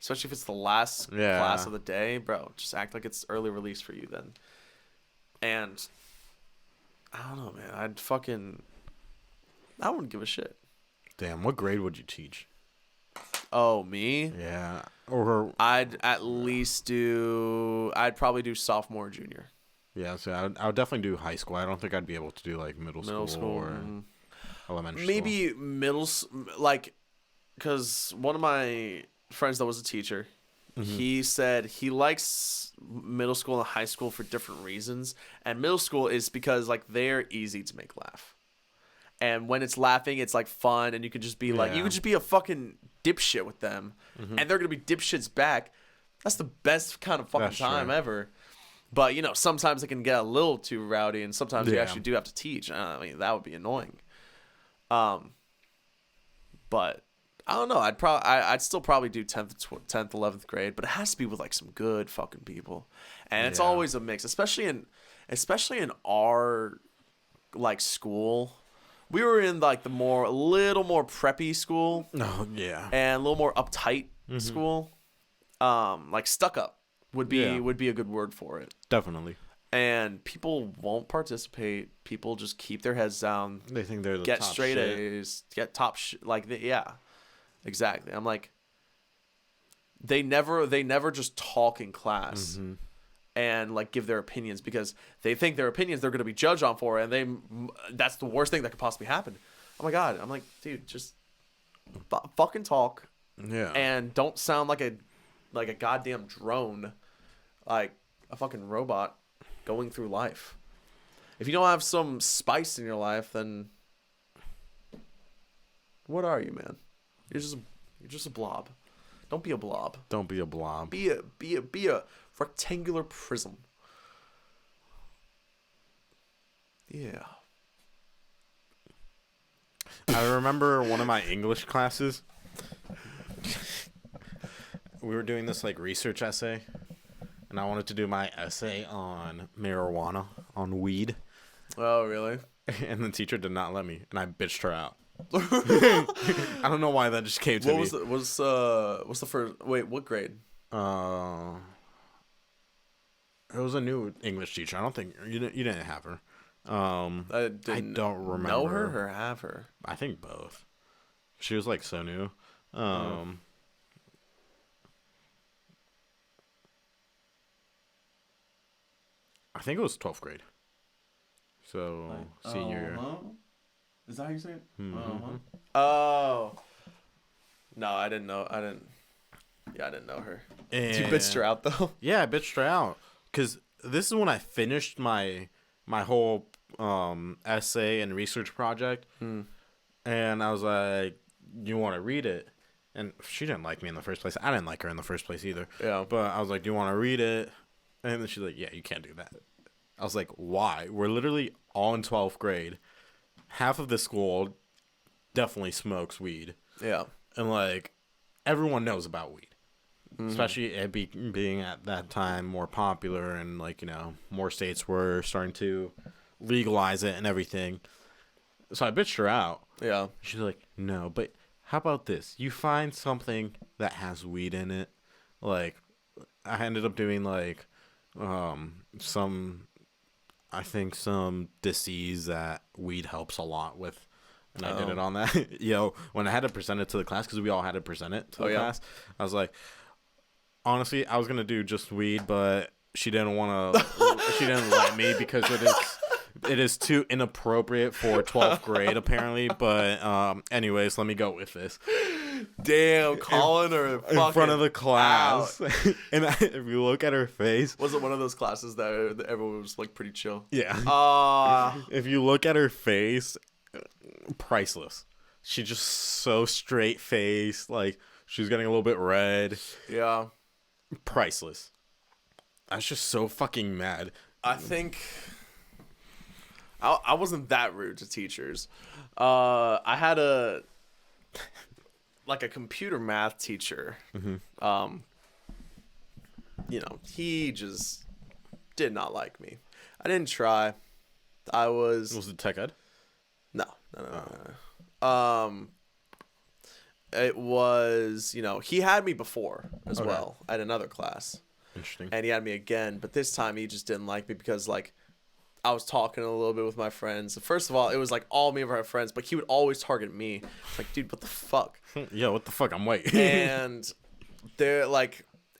Especially if it's the last class of the day, bro. Just act like it's early release for you then. And I don't know, man. I wouldn't give a shit. Damn, what grade would you teach? Oh, me? Yeah. Or I'd probably do sophomore or junior. Yeah, so I would definitely do high school. I don't think I'd be able to do like middle school or elementary maybe middle, like, because one of my friends that was a teacher, he said he likes middle school and high school for different reasons. And middle school is because like they're easy to make laugh. And when it's laughing, it's like fun, and you can just be like, you can just be a fucking dipshit with them, and they're gonna be dipshits back. That's the best kind of fucking time ever. But sometimes it can get a little too rowdy, and sometimes you actually do have to teach. I mean, that would be annoying. But I don't know. I'd still probably do 10th, 11th grade, but it has to be with like some good fucking people, and it's always a mix, especially in our like school. We were in like a little more preppy school. Oh yeah. And a little more uptight school. Like stuck up would be a good word for it. Definitely. And people won't participate. People just keep their heads down. They think they're the get top straight shit. A's, get top exactly. I'm like, they never just talk in class. And like give their opinions because they think their opinions they're going to be judged on for, and that's the worst thing that could possibly happen. Oh my god, I'm like, dude, just fucking talk, and don't sound like a goddamn drone, like a fucking robot going through life. If you don't have some spice in your life, then what are you, man? You're just a blob. Don't be a blob. Don't be a blob. Be a rectangular prism. Yeah. I remember one of my English classes. We were doing this like research essay, and I wanted to do my essay on marijuana, on weed. Oh, really? And the teacher did not let me, and I bitched her out. I don't know why that just came to me. What's the first? Wait, what grade? It was a new English teacher. I don't think you didn't have her. I don't remember. Know her or have her? I think both. She was like so new. I think it was 12th grade. So senior year. Is that how you say it? Oh. No, I didn't know. I didn't know her. And you bitched her out though. Yeah, I bitched her out because this is when I finished my whole essay and research project, and I was like, "You want to read it?" And she didn't like me in the first place. I didn't like her in the first place either. Yeah. But I was like, "Do you want to read it?" And then she's like, "Yeah, you can't do that." I was like, "Why? We're literally all in 12th grade. Half of the school definitely smokes weed. Yeah. And like everyone knows about weed." Especially it being at that time more popular, and like more states were starting to legalize it and everything. So I bitched her out. Yeah. She's like, "No, but how about this? You find something that has weed in it." Like I ended up doing like some disease that weed helps a lot with. And I did it on that. When I had to present it to the class, because we all had to present it to the class, I was like, honestly, I was going to do just weed, but she didn't want to. She didn't let me because it is too inappropriate for 12th grade apparently. But anyways, let me go with this. Damn, calling her in front of the class, and if you look at her face, was it one of those classes that everyone was like pretty chill? Yeah. If you look at her face, priceless. She just so straight faced, like she's getting a little bit red. Yeah, priceless. I was just so fucking mad. I think I wasn't that rude to teachers. I had a computer math teacher. Mm-hmm. He just did not like me. I didn't try. Was it tech ed? No. It was, he had me before as well at another class. Interesting. And he had me again, but this time he just didn't like me because I was talking a little bit with my friends. First of all, it was all me and my friends, but he would always target me. Like, dude, what the fuck? Yeah, what the fuck? I'm white. And they're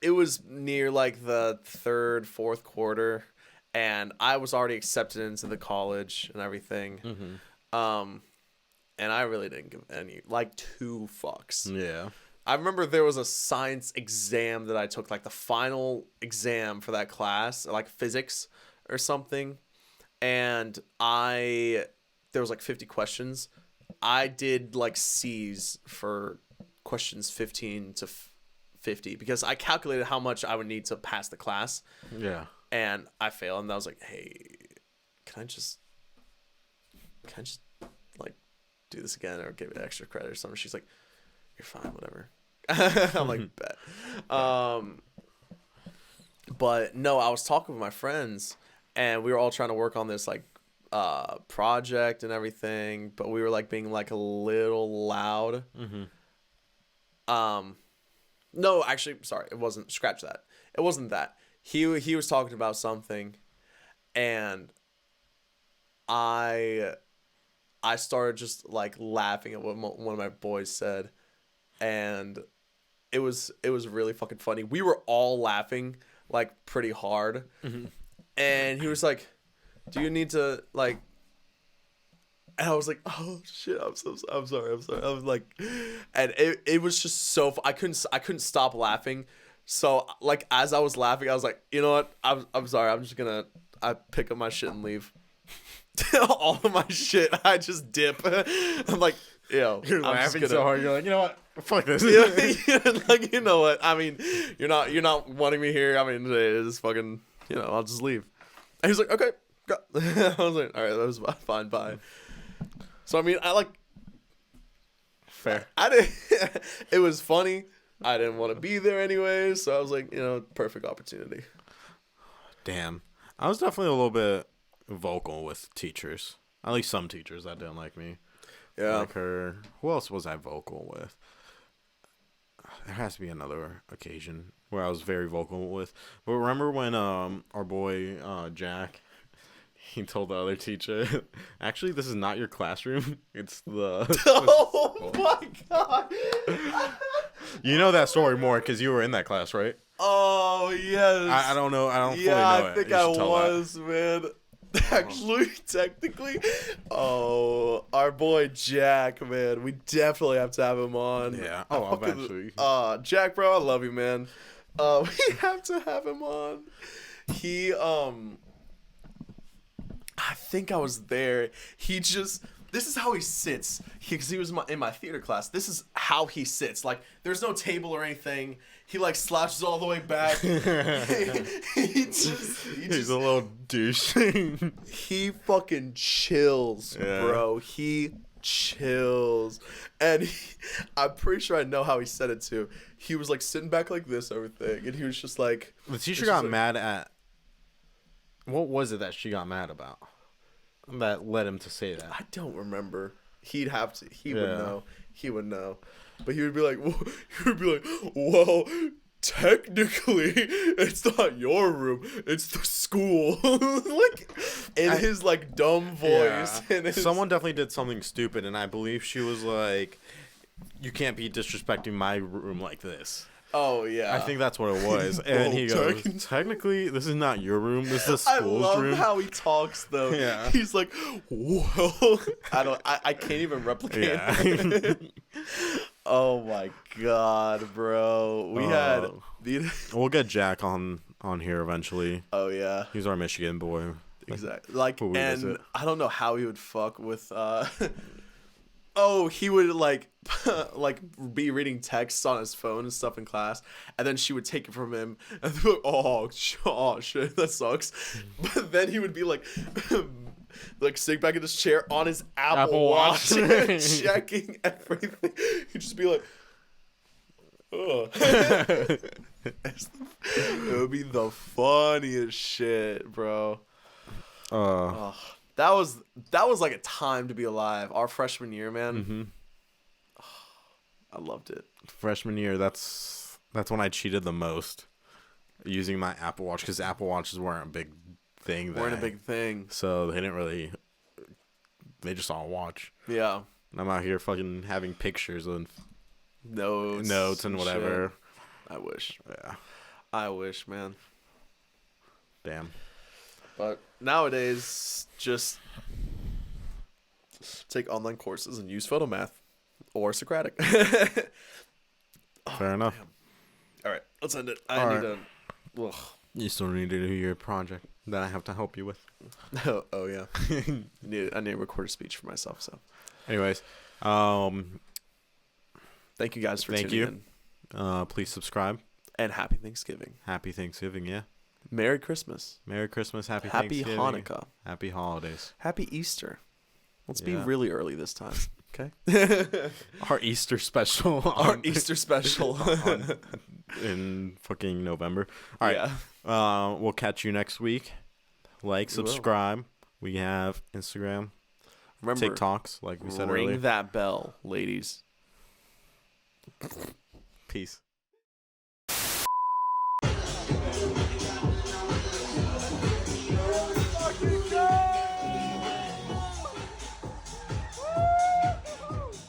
it was near the third, fourth quarter, and I was already accepted into the college and everything. Mm-hmm. And I really didn't give any two fucks. Yeah. I remember there was a science exam that I took, the final exam for that class, physics or something. And there was 50 questions. I did C's for questions 15 to 50 because I calculated how much I would need to pass the class. Yeah. And I failed, and I was like, hey, can I just do this again or give it extra credit or something? She's like, you're fine, whatever. I'm like, bet. But no, I was talking with my friends, and we were all trying to work on this project and everything, but we were being a little loud. Mm-hmm. No, actually, sorry, it wasn't. Scratch that. It wasn't that. He was talking about something, and I started just laughing at what one of my boys said, and it was really fucking funny. We were all laughing pretty hard. Mm-hmm. And he was like, do you need to and I was like, oh shit, I'm sorry. I was like, and it was just so I couldn't stop laughing. So as I was laughing, I was like, you know what? I'm sorry. I'm just gonna pick up my shit and leave. All of my shit, I just dip. I'm like, yo, you're laughing so hard. You're like, you know what? Fuck this. You know what? I mean, you're not wanting me here. I mean, it's fucking, I'll just leave. And he's like, okay, go. I was like, all right, that was fine, bye. So I mean, fair. I didn't. It was funny. I didn't want to be there anyways, so I was like, perfect opportunity. Damn, I was definitely a little bit vocal with teachers. At least some teachers that didn't like me. Yeah. Like her. Who else was I vocal with? There has to be another occasion where I was very vocal with. But remember when our boy Jack, he told the other teacher, actually, this is not your classroom. It's the... Oh, my God. You know that story more because you were in that class, right? Oh, yes. I don't know. I don't fully know I it. think I was, man. Actually, technically, our boy Jack, man, we definitely have to have him on. Yeah. Oh, eventually. Jack, bro, I love you, man. We have to have him on. He, I think I was there. This is how he sits. Because he was in my theater class. This is how he sits. There's no table or anything. He slouches all the way back. He's a little douche. He fucking chills, bro. He chills. And I'm pretty sure I know how he said it too. He was sitting back like this, everything. And he was just like... The teacher got mad at... What was it that she got mad about? That led him to say that. I don't remember. He'd have to. He would know. He would know. But he would be like, well, technically, it's not your room. It's the school. His dumb voice. Yeah. Someone definitely did something stupid, and I believe she was like, you can't be disrespecting my room like this. Oh yeah. I think that's what it was. And he goes, technically, this is not your room. This is the school's room. I love how he talks though. Yeah. He's like, whoa. I can't even replicate it. Oh my god, bro. We had we'll get Jack on here eventually. Oh yeah. He's our Michigan boy. Exactly. Like, and I don't know how he would fuck with oh, he would like be reading texts on his phone and stuff in class, and then she would take it from him and be like, oh shit, that sucks. But then he would be like sitting back in his chair on his Apple Watch checking everything. He'd just be like, oh. It would be the funniest shit, bro. That was like a time to be alive. Our freshman year, man. Mm-hmm. I loved it. Freshman year, that's when I cheated the most, using my Apple Watch, because Apple Watches weren't a big thing. So they didn't really. They just saw a watch. Yeah. And I'm out here fucking having pictures and notes and whatever. Shit. I wish. Yeah. I wish, man. Damn. But nowadays, just take online courses and use photomath or Socratic. Fair enough. Damn. All right, let's end it. I need to. Ugh. You still need to do your project that I have to help you with. Oh yeah. I need to record a speech for myself. So, anyways, thank you guys for tuning in. Please subscribe. And happy Thanksgiving. Happy Thanksgiving, yeah. Merry Christmas. Merry Christmas. Happy Thanksgiving. Happy Hanukkah. Happy holidays. Happy Easter. Let's be really early this time. Okay. Our Easter special. Easter special. In fucking November. All right. Yeah. We'll catch you next week. Like, subscribe. We have Instagram. Remember, TikToks, like we said earlier. Ring that bell, ladies. Peace.